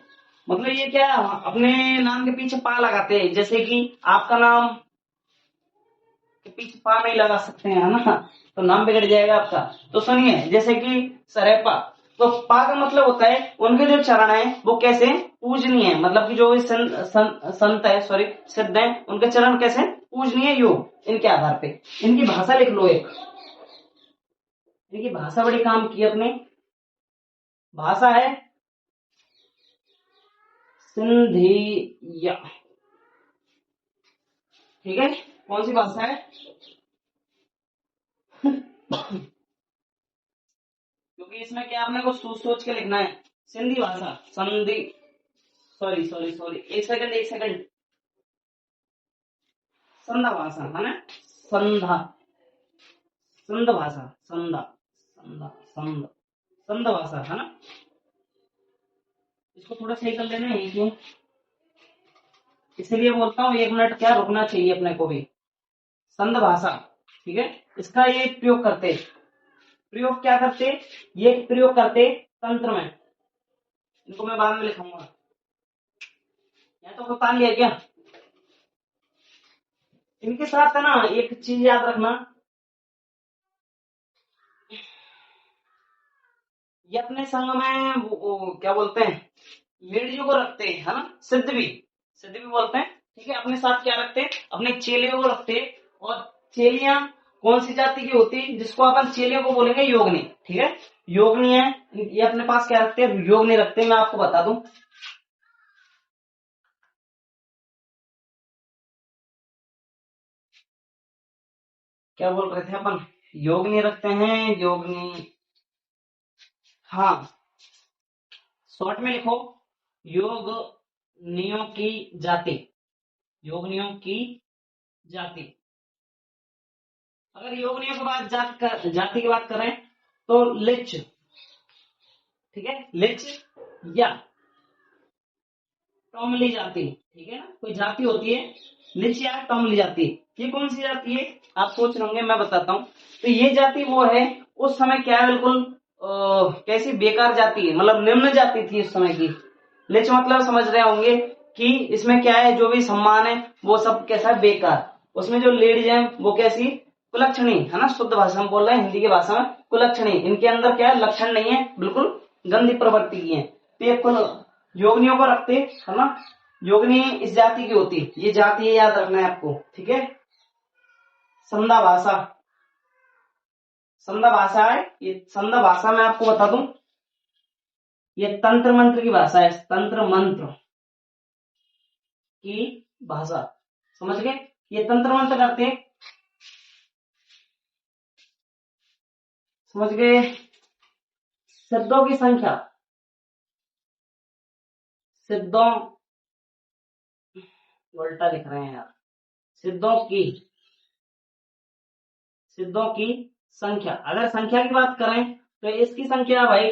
मतलब ये क्या, अपने नाम के पीछे पा लगाते हैं। जैसे कि आपका नाम के पीछे पा नहीं लगा सकते हैं, है ना, तो नाम बिगड़ जाएगा आपका। तो सुनिए, जैसे कि सरेपा, तो पा का मतलब होता है उनके जो चरण है वो कैसे पूजनीय है, मतलब कि जो भी संत है, सॉरी सिद्ध है, उनके चरण कैसे पूजनीय योग, इनके आधार पे। इनकी भाषा लिख लो एक, इनकी भाषा बड़ी काम की अपने। भाषा है सिंधिया। ठीक है, कौन सी भाषा है? क्योंकि इसमें क्या आपने को सोच सोच के लिखना है। सिंधी भाषा, संधि, सॉरी सॉरी सॉरी, एक सेकंड एक सेकंड, संधा भाषा है ना, संधा, संध भाषा, संधा, संधा, संध, संध भाषा है ना। इसको थोड़ा सही कर लेना है क्यों, इसलिए बोलता हूँ 1 मिनट क्या रुकना चाहिए अपने को भी। संध भाषा, ठीक है, इसका ये प्रयोग करते, प्रयोग क्या करते, ये प्रयोग करते तंत्र में। इनको मैं बाद में लिखूंगा, या तो बता लिया क्या। इनके साथ है ना एक चीज याद रखना, ये अपने संग में वो क्या बोलते हैं, लेडीजों को रखते हैं, है ना, सिद्ध भी बोलते हैं। ठीक है, अपने साथ क्या रखते हैं, अपने चेलियों को रखते हैं। और चेलियां कौन सी जाति की होती है, जिसको अपन चेलियों को बोलेंगे योगनी। ठीक है, योगनी है, ये अपने पास क्या रखते हैं, योगनी रखते हैं। मैं आपको बता दूं, क्या बोल रहे थे अपन, योगनी रखते हैं, योगनी। हाँ, शॉर्ट में लिखो, योगनियों की जाति, योगनियों की जाति। अगर योगनियों की बात जाति की बात करें तो लिच, ठीक है, लिच या टोमली जाति। ठीक है ना, कोई जाति होती है लिच या टोमली जाति। ये कौन सी जाति है आप सोच रहे होंगे, मैं बताता हूँ। तो ये जाति वो है, उस समय क्या है, बिल्कुल कैसी बेकार जाति है, मतलब निम्न जाति थी उस समय की। लिच मतलब समझ रहे होंगे कि इसमें क्या है, जो भी सम्मान है वो सब कैसा है, बेकार। उसमें जो लेडीज है वो कैसी, कुलक्षणी, है ना, शुद्ध भाषा में बोल रहे हैं, हिंदी की भाषा में कुलक्षणी। इनके अंदर क्या है, लक्षण नहीं है, बिल्कुल गंदी प्रवृत्ति की है। तो ये कुल योगनियों को रखते, है ना, योगनी इस जाति की होती, ये जाति है, याद रखना है आपको। ठीक है, संधा भाषा, संधा भाषा है ये। संधा भाषा में आपको बता दूं, ये तंत्र मंत्र की भाषा है, तंत्र मंत्र की भाषा, समझ गए। ये तंत्र मंत्र करते हैं, समझ गए? सिद्धों की संख्या, सिद्धों, उल्टा लिख रहे हैं यार, सिद्धों की, सिद्धों की संख्या, अगर संख्या की बात करें तो इसकी संख्या भाई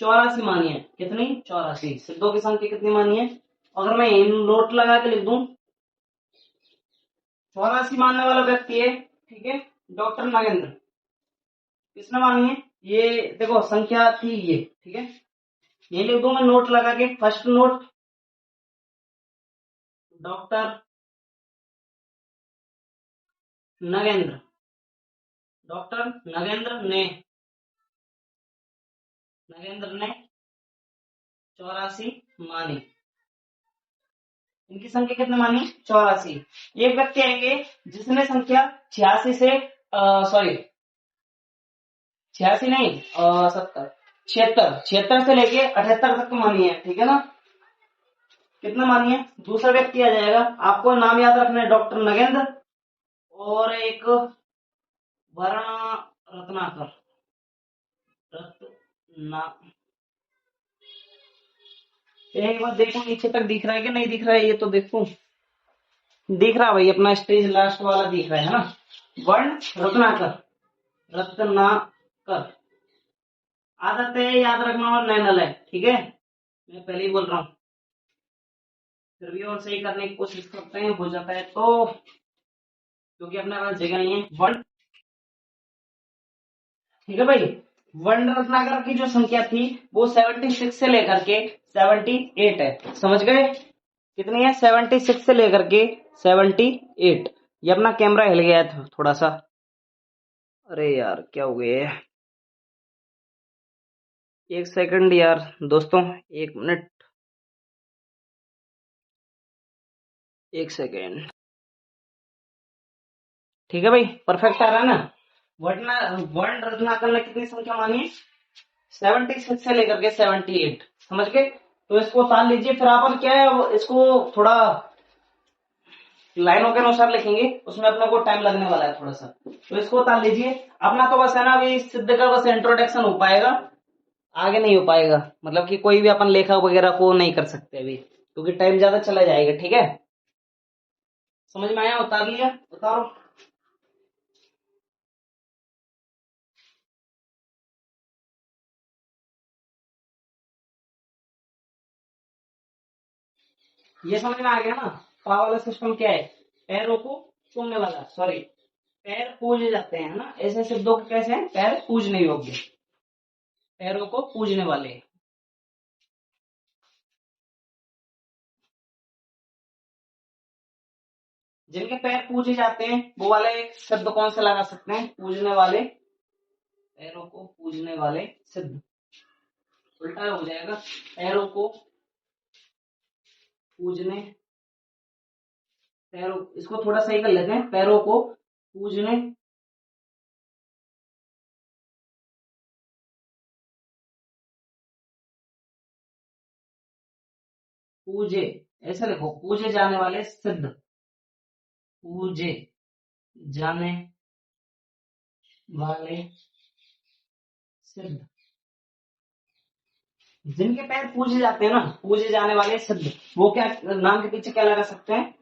84 मानी है। कितनी? 84। सिद्धों की संख्या कितनी मानी है? अगर मैं इन नोट लगा के लिख दूं, 84 मानने वाला व्यक्ति है, ठीक है, डॉक्टर नागेंद्र। किसने मानी है? ये देखो संख्या थी ये, ठीक है, ये लिख दूं मैं नोट लगा के। First note, doctor Nagendra, doctor Nagendra ने, नगेंद्र ने 84 मानी। इनकी संख्या कितने मानी? 84। एक व्यक्ति आएंगे जिसने संख्या 86 से सॉरी 86 नहीं 70 76 76 से लेके 78 तक मानी है, ठीक है ना? कितना मानी है? दूसरा व्यक्ति आ जाएगा, आपको नाम याद रखना है, डॉक्टर नगेंद्र और एक वर्ण रत्नाकर, रत्ना, एक बार देखो नीचे तक दिख रहा है कि नहीं दिख रहा है, ये तो देखो दिख रहा भाई, अपना स्टेज लास्ट वाला दिख रहा है ना, वर्ण रत्नाकर, रत्नाकर। आदत है याद रखना और नैनल है, ठीक है, मैं पहले ही बोल रहा हूँ, फिर भी और सही करने की कोशिश करते हैं, हो जाता है तो, क्योंकि अपने पास जगह नहीं है। वर्ण, ठीक है भाई, वर्ण रत्नाकर की जो संख्या थी वो 76 से लेकर के 78 है, समझ गए? कितनी है? 76 से लेकर के 78। ये अपना कैमरा हिल गया था थोड़ा सा, अरे यार क्या हो गया है, एक सेकंड यार दोस्तों, एक मिनट, एक सेकंड, ठीक है भाई, परफेक्ट आ रहा है ना? वर्ण रत्नाकर ने कितनी संख्या मानी है? 76 से लेकर के 78, समझ गए? तो इसको उतार लीजिए, फिर अपन क्या है इसको थोड़ा लाइनों के अनुसार लिखेंगे, उसमें अपने को टाइम लगने वाला है थोड़ा सा, तो इसको उतार लीजिए। अपना तो बस है ना अभी सिद्ध का बस इंट्रोडक्शन हो पाएगा, आगे नहीं हो पाएगा, मतलब कि कोई भी अपन लेखक वगैरह को नहीं कर सकते अभी, क्योंकि टाइम ज्यादा चला जाएगा, ठीक है? समझ में आया? उतार लिया? उतारो। ये समझ में आ गया ना? पा वाला सिस्टम क्या है? पैरों को छूने वाला, सॉरी पैर पूजे जाते हैं ना, ऐसे शब्दों को कैसे हैं? पैर पूजने योग्य, पैरों को पूजने वाले। जिनके पैर पूजे जाते हैं वो वाले शब्द कौन से लगा सकते हैं? पूजने वाले, पैरों को पूजने वाले सिद्ध, उल्टा हो जाएगा, पैरों को पूजने, पैरों, इसको थोड़ा सही कर लेते हैं, पैरों को पूजने, पूजे, ऐसे लिखो, पूजे जाने वाले सिद्ध, पूजे जाने वाले सिद्ध, जिनके पैर पूजे जाते हैं ना, पूजे जाने वाले सिद्ध, वो क्या नाम के पीछे क्या लगा सकते हैं?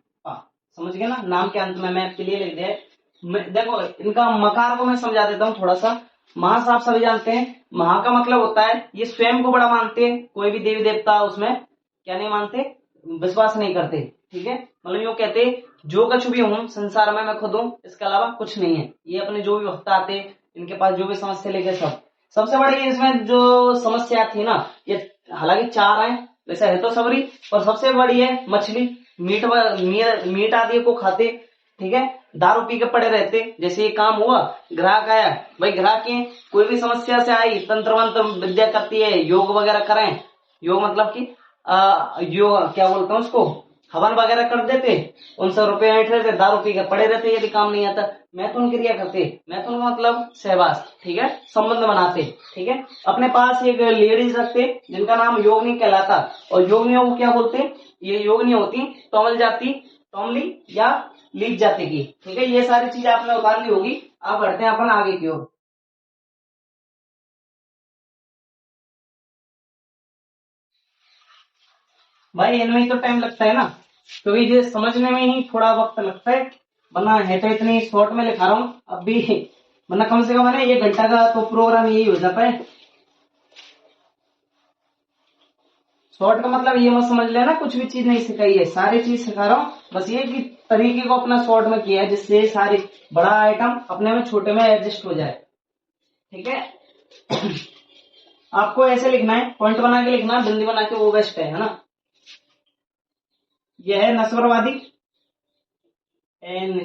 समझ गए ना? नाम के अंत में मैं आपके लिए लिख दिया है। देखो इनका मकार को मैं समझा देता हूँ थोड़ा सा। महा साहब सभी जानते हैं, महा का मतलब होता है ये स्वयं को बड़ा मानते हैं, कोई भी देवी देवता उसमें क्या नहीं मानते, विश्वास नहीं करते, ठीक है? मतलब यूँ कहते जो कुछ भी हूँ संसार में मैं खुद हूँ, इसके अलावा कुछ नहीं है। ये अपने जो भी भक्त आते इनके पास जो भी समस्या लेके सब, सबसे बड़ी इसमें जो समस्या थी ना, ये हालांकि चार है वैसे है तो सबरी, पर सबसे बड़ी है मछली, मीट आदि को खाते, ठीक है? दारू पी के पड़े रहते। जैसे ये काम हुआ, ग्राहक आया, भाई ग्राहक की कोई भी समस्या से आई, तंत्र मंत्र विद्या करती है, योग वगैरह करें, योग मतलब कि योग क्या बोलते हैं उसको, हवन वगैरह कर देते, उनसे रुपए ऐंठ लेते, दारू पी के पड़े रहते, यदि काम नहीं आता मैथुन क्रिया करते, मैथुन का मतलब सहवास, ठीक है, संबंध बनाते, ठीक है? अपने पास एक लेडीज रखते जिनका नाम योगिनी कहलाता, और योगिनियों को क्या बोलते? ये योगिनी होती तोमल जाति, तोमली या लीप जाति की, ठीक है? ये सारी चीजें आपने उतार ली होगी। आप बढ़ते हैं अपन आगे की ओर। भाई इनमें ही तो टाइम लगता है ना, क्योंकि ये समझने में ही थोड़ा वक्त लगता है, वरना है तो इतनी शॉर्ट में लिखा रहा हूँ अब भी, वरना कम से कम है ना 1 घंटा का तो प्रोग्राम यही हो जाता है। शॉर्ट का मतलब ये मत समझ लेना कुछ भी चीज नहीं सिखाई है, सारी चीज सिखा रहा हूँ, बस ये कि तरीके को अपना शॉर्ट में किया है जिससे सारी बड़ा आइटम अपने में छोटे में एडजस्ट हो जाए। ठीक है। आपको ऐसे लिखना है, पॉइंट बना के लिखना, बिंदी बना के, वो बेस्ट है ना। यह है नस्वरवादी, एन,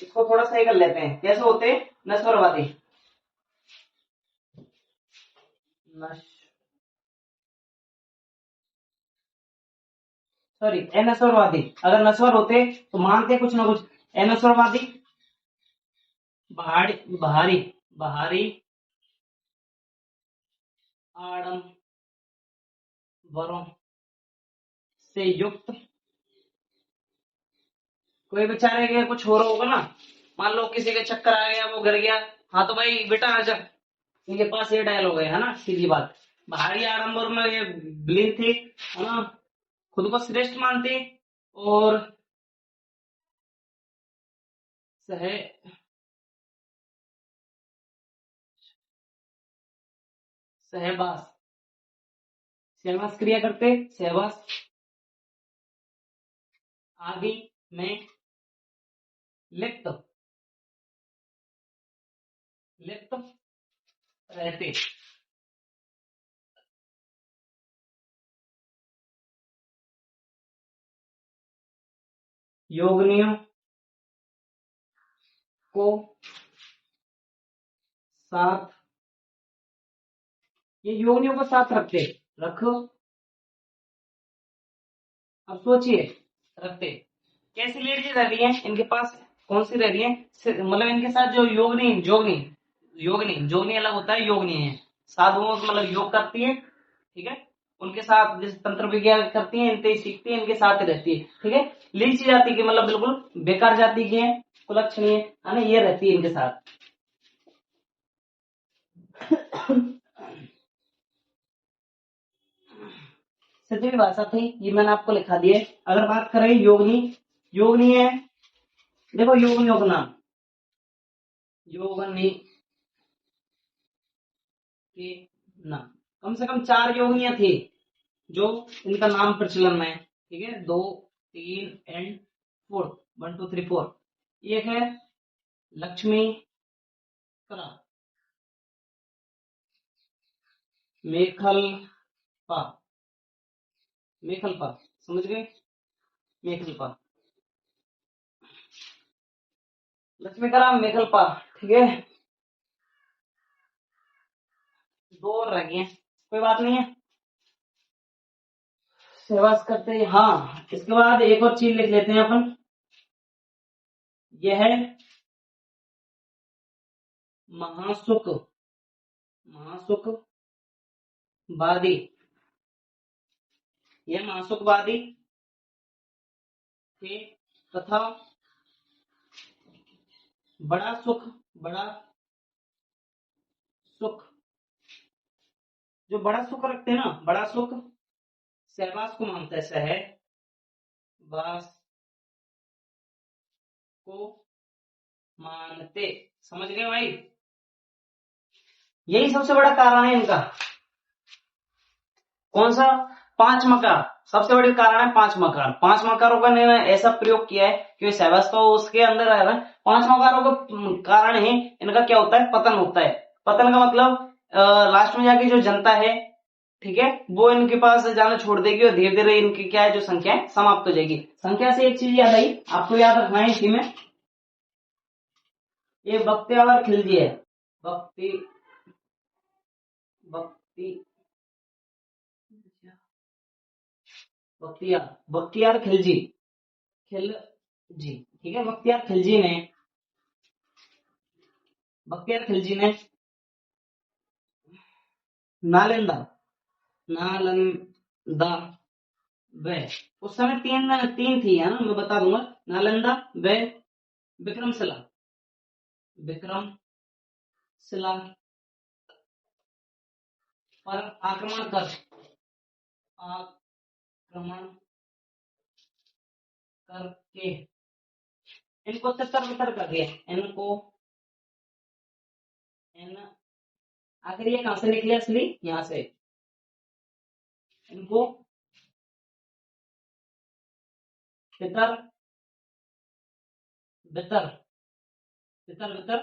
इसको थोड़ा सही कर लेते हैं, कैसे होते हैं नस्वरवादी, नश सॉरी अनस्वरवादी। अगर नस्वर होते तो मानते कुछ ना कुछ, अनस्वरवादी भारी भारी भारी आडम्बरों से युक्त, कोई बेचारे के कुछ हो रहा होगा ना, मान लो किसी के चक्कर आ गया, वो गिर गया, हाँ तो भाई बेटा आजा, इनके पास ये डायलॉग है ना, सीधी बात। भारी आडम्बर में ये ब्लीन थे, है ना, खुद को श्रेष्ठ मानते, और सह सहवास, सहवास क्रिया करते, सहवास आदि में लिप्त लिप्त रहते। योगनियों को साथ, ये योगनियों को साथ रखते, रखो, अब सोचिए, रखते कैसी लेडीज रह रही है इनके पास, कौन सी रह रही है, मतलब इनके साथ जो योगनी अलग होता है, योगनी है साधुओं से, मतलब योग करती है, ठीक है, उनके साथ जैसे तंत्र विज्ञान करती है, इनसे ही सीखती है, इनके साथ ही रहती है, ठीक है। लीची जाति की, मतलब बिल्कुल बेकार जाति की है, कुलक्षणी है ना, ये रहती है इनके साथ। सजीवी भाषा थी, ये मैंने आपको लिखा दिया है। अगर बात करें योगनी, योगनी है, देखो योगनियों का नाम, योगनी के नाम, कम से कम 4 योगनियां थी जो इनका नाम प्रचलन में है, ठीक है, 2 3 एंड 4, 1 2 3 4। एक है लक्ष्मी करा, मेखल पा, मेखल पा, समझ गए, मेखल पा, लक्ष्मी करा मेखल पा, ठीक है, 2 और रह गए हैं, कोई बात नहीं है, सहवास करते हैं, हाँ। इसके बाद एक और चीज लिख लेते हैं अपन, यह है महासुख, महासुखवादी, यह महासुखवादी थे, तथा बड़ा सुख, बड़ा सुख, जो बड़ा सुख रखते हैं ना, बड़ा सुख सहवास को मानता है, सहवास को मानते, समझ गए भाई, यही सबसे बड़ा कारण है इनका, कौन सा, 5 मकार, सबसे बड़ी कारण है 5 मकार। 5 मकारों का इन्होंने ऐसा प्रयोग किया है कि सहवास तो उसके अंदर आ रहा है, 5 मकारों का कारण ही इनका क्या होता है, पतन होता है। पतन का मतलब लास्ट में जाके जो जनता है, ठीक है, वो इनके पास जाना छोड़ देगी, और धीरे धीरे इनकी क्या है, जो संख्या है समाप्त हो जाएगी। संख्या से एक चीज याद आई, आपको याद रखना है इसी में, ये बख्तियार खिलजी है, बख्ती बख्ती बख्तियार बख्तियार खिलजी, ठीक है, बख्तियार खिलजी ने नालंदा, नालंदा व, उस समय तीन तीन थी, है ना, मैं बता दूंगा, नालंदा व विक्रमशिला, विक्रमशिला पर आक्रमण कर, आक्रमण करके इनको तितर बितर कर दिया। इनको इन आखिर ये कहां से निकले असली, यहां से। इनको तितर बितर तितर बितर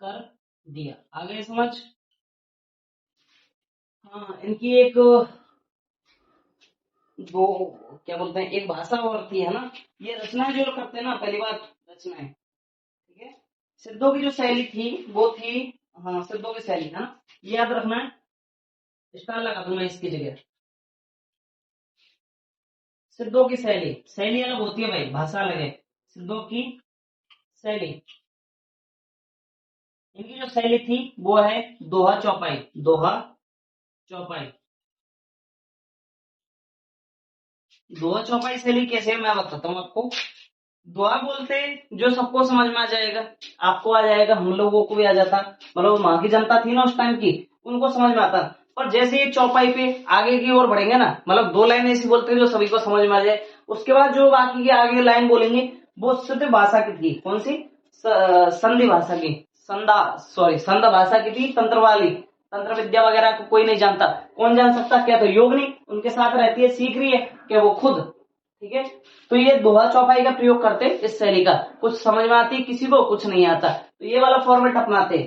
कर दिया। आगे समझ। हाँ, इनकी एक दो क्या बोलते हैं, एक भाषा और थी, है ना। ये रचनाएं जो करते हैं ना, पहली बात रचनाएं, ठीक है। सिद्धों की जो शैली थी वो थी, हाँ सिद्धों की शैली, है ना, ये याद रखना है। स्टार लगा दूंगा इसकी जगह। सिद्धों की शैली, शैली अलग होती है भाई, भाषा अलग है। सिद्धों की शैली, इनकी जो शैली थी वो है दोहा चौपाई। दोहा चौपाई। दोहा चौपाई शैली कैसे है मैं बताता हूँ आपको। दोहा बोलते जो सबको समझ में आ जाएगा, आपको आ जाएगा, हम लोगों को भी आ जाता, मतलब वहां की जनता थी ना उस टाइम की, उनको समझ में आता। पर जैसे ये चौपाई पे आगे की ओर बढ़ेंगे ना, मतलब दो लाइन ऐसी बोलते हैं जो सभी को समझ में आ जाए, उसके बाद जो बाकी की आगे लाइन बोलेंगे वो शुद्ध भाषा की थी। कौन सी? संधि भाषा की, संध भाषा की थी, तंत्र वाली। तंत्र विद्या वगैरह को कोई नहीं जानता। कौन जान सकता? क्या तो योग नहीं उनके साथ रहती है, सीख रही है क्या वो खुद, ठीक है। तो ये दोहा चौपाई का प्रयोग करते इस शैली का, कुछ समझ में आती किसी को, कुछ नहीं आता, तो ये वाला फॉर्मेट अपनाते।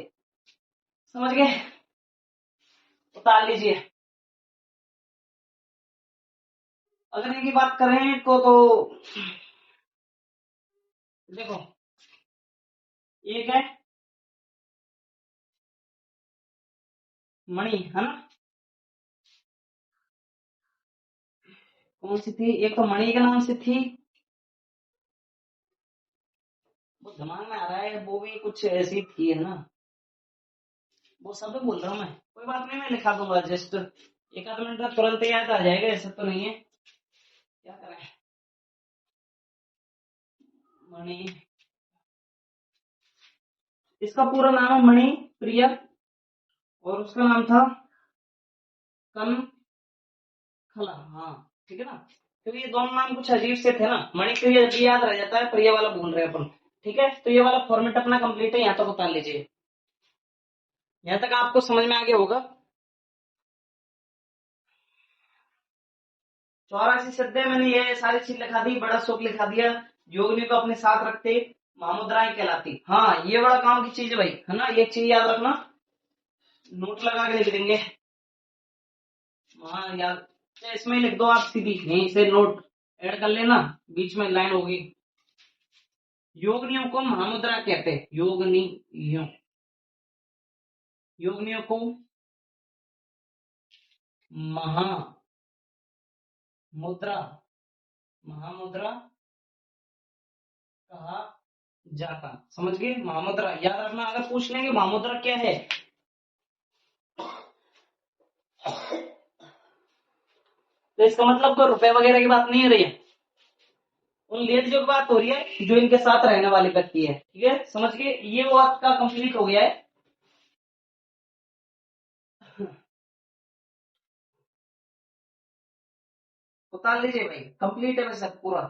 समझ गए? उतार लीजिए। अगर इनकी बात करें तो देखो, एक है मणि, है ना। कौन सी थी? एक तो मणि के नाम से थी, वो दिमाग में आ रहा है, वो भी कुछ ऐसी थी, है ना। वो सब बोल रहा हूँ मैं, कोई बात नहीं, मैं लिखा दूंगा जस्ट एक आध मिनट में तुरंत याद आ जाएगा, ऐसा तो नहीं है। क्या करें? मणि, इसका पूरा नाम है मणि प्रिया, और उसका नाम था कन खला। हाँ, ठीक है ना। क्योंकि ये दोनों नाम कुछ अजीब से थे ना, मणि प्रिया भी याद रह जाता है, प्रिया वाला भूल रहे हैं अपन। ठीक है, तो ये वाला फॉर्मेट अपना कंप्लीट है, यहाँ तक उतार लीजिए। यहाँ तक आपको समझ में आ गया होगा। 84 शब्द है, मैंने ये सारी चीज लिखा दी, बड़ा शोक लिखा दिया। योगिनी को अपने साथ रखते महामुद्राएं कहलाती। हाँ, ये बड़ा काम की चीज है भाई, है ना, ये चीज याद रखना, नोट लगा के लिख देंगे। हाँ यार, तो इसमें लिख दो आप सीधी, यहीं से नोट ऐड कर लेना, बीच में लाइन होगी। योगनियों को महामुद्रा कहते हैं। योगनियों को महामुद्रा, महामुद्रा कहा जाता। समझ गए? महामुद्रा याद रखना, अगर पूछ लेंगे महामुद्रा क्या है, तो इसका मतलब कोई रुपए वगैरह की बात नहीं हो रही है, उन लेडीजों की बात हो रही है जो इनके साथ रहने वाली व्यक्ति है। ठीक है, समझ गए? ये वो आपका कंप्लीट हो गया है। उतार लीजिए भाई, कंप्लीट है वैसे पूरा।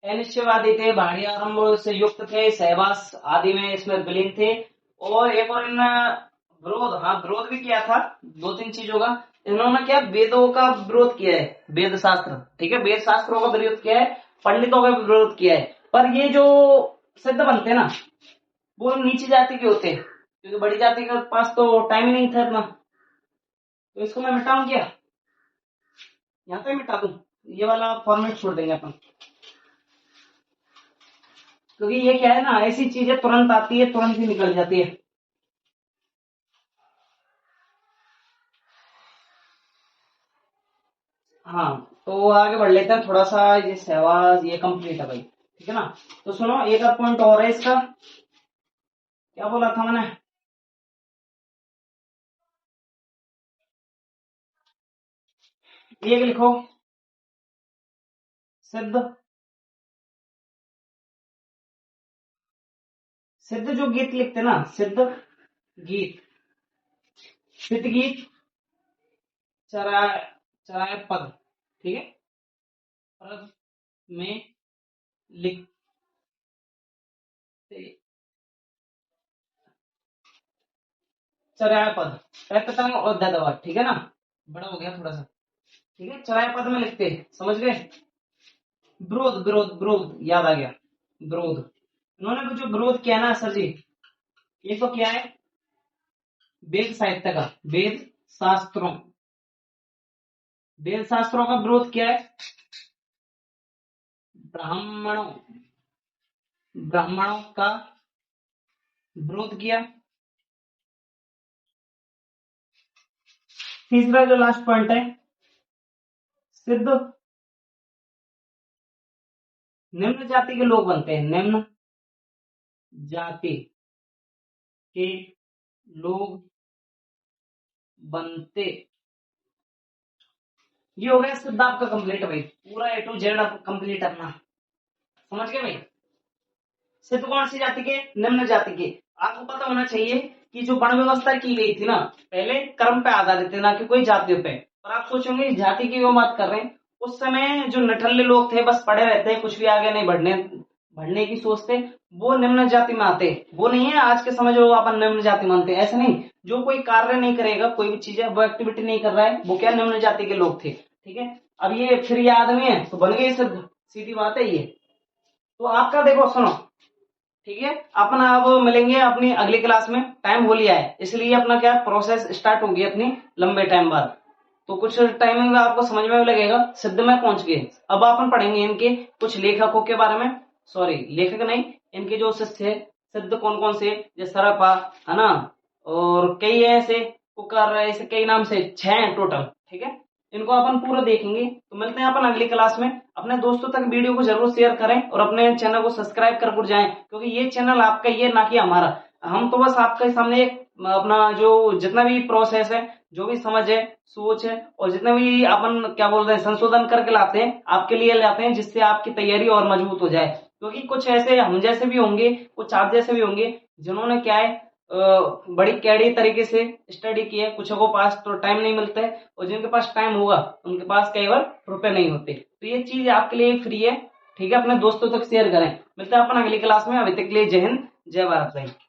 अनिश्चयवादी थे, भारी आरंभ से युक्त थे, सहवास आदि में इसमें विलीन थे। और एक और इन विरोध, हाँ विरोध भी किया था दो तीन चीजों का। इन्होंने क्या, वेदों का विरोध किया है, वेद शास्त्र, ठीक है, वेद शास्त्रों का विरोध किया है, पंडितों का विरोध किया है। पर ये जो सिद्ध बनते ना, वो नीची जाति के होते, क्योंकि बड़ी जाति के पास तो टाइम ही नहीं था इतना। तो इसको मैं मिटाऊं क्या? यहाँ पे मिटा दूं, ये वाला फॉर्मेट छोड़ देंगे अपन, क्योंकि ये क्या है ना, ऐसी चीजें तुरंत आती है, तुरंत ही निकल जाती है। हाँ, तो आगे बढ़ लेते हैं थोड़ा सा, ये सहवाज ये कंप्लीट है भाई, ठीक है ना। तो सुनो, एक और पॉइंट और है इसका, क्या बोला था मैंने, एक लिखो सिद्ध। सिद्ध जो गीत लिखते ना, सिद्ध गीत, सिद्ध गीत चराय चराय पद, ठीक है, पद में लिखते चराय पद, पतंग और दवा, ठीक है ना, बड़ा हो गया थोड़ा सा, ठीक है। चराय पद में लिखते, समझ गए। विरोध विरोध विरोध याद आ गया, विरोध। इन्होंने जो विरोध किया ना सर जी, ये तो क्या है, वेद साहित्य का, वेद शास्त्रों, वेद शास्त्रों का विरोध किया है। ब्राह्मणों, ब्राह्मणों का विरोध किया। तीसरा जो लास्ट पॉइंट है, सिद्ध निम्न जाति के लोग बनते हैं, निम्न जाति के लोग बनते। ये हो गया सिद्ध आपका कंप्लीट भाई, पूरा ए टू जेड आपको कंप्लीट अपना, समझ गए भाई। सिद्ध कौन सी जाति के, निम्न जाति के। आपको पता होना चाहिए कि जो वर्ण व्यवस्था की गई थी ना, पहले कर्म पे आधारित थी, ना कि कोई जातियों पे। और आप सोचोगे जाति की वो बात कर रहे हैं, उस समय जो नठल्ले लोग थे, बस पढ़े रहते हैं, कुछ भी आगे नहीं बढ़ने की सोचते, वो निम्न जाति में आते। वो नहीं है आज के समय जो अपन निम्न जाति मानते हैं, ऐसा नहीं। जो कोई कार्य नहीं करेगा, कोई भी चीज है, वो एक्टिविटी नहीं कर रहा है, वो क्या निम्न जाति के लोग थे, ठीक है। अब ये फिर ये आदमी है तो बन गए सिद्ध, सीधी बात है ये। तो आपका देखो सुनो, ठीक है, अपन अब मिलेंगे अपनी अगली क्लास में, टाइम हो लिया है, इसलिए अपना क्या प्रोसेस स्टार्ट होगी अपनी लंबे टाइम बाद। तो कुछ टाइमिंग में आपको समझ में लगेगा, सिद्ध में पहुंच गए। अब अपन पढ़ेंगे इनके कुछ लेखकों के बारे में, सॉरी लेखक नहीं, इनके जो शिष्य सिद्ध कौन कौन से, जैसे सरपा है ना, और कई ऐसे कुकर, ऐसे कई नाम से 6 हैं टोटल, ठीक है। इनको अपन पूरा देखेंगे। तो मिलते हैं अपन अगली क्लास में। अपने दोस्तों तक वीडियो को जरूर शेयर करें और अपने चैनल को सब्सक्राइब कर जाएं, क्योंकि ये चैनल आपका ही है, ना कि हमारा। हम तो बस आपके सामने एक अपना जो जितना भी प्रोसेस है, जो भी समझ है, सोच है, और जितना भी अपन क्या बोलते हैं संशोधन करके लाते हैं, आपके लिए लाते हैं, जिससे आपकी तैयारी और मजबूत हो जाए। क्योंकि कुछ ऐसे हम जैसे भी होंगे, कुछ आप जैसे भी होंगे, जिन्होंने क्या है बड़ी कैडी तरीके से स्टडी की है, कुछ को पास तो टाइम नहीं मिलता है, और जिनके पास टाइम होगा उनके पास कई बार रुपए नहीं होते। तो ये चीज आपके लिए फ्री है, ठीक है। अपने दोस्तों तक शेयर करें। मिलते हैं अपन अगली क्लास में। अभी तक के लिए जय हिंद, जय भारत भाई।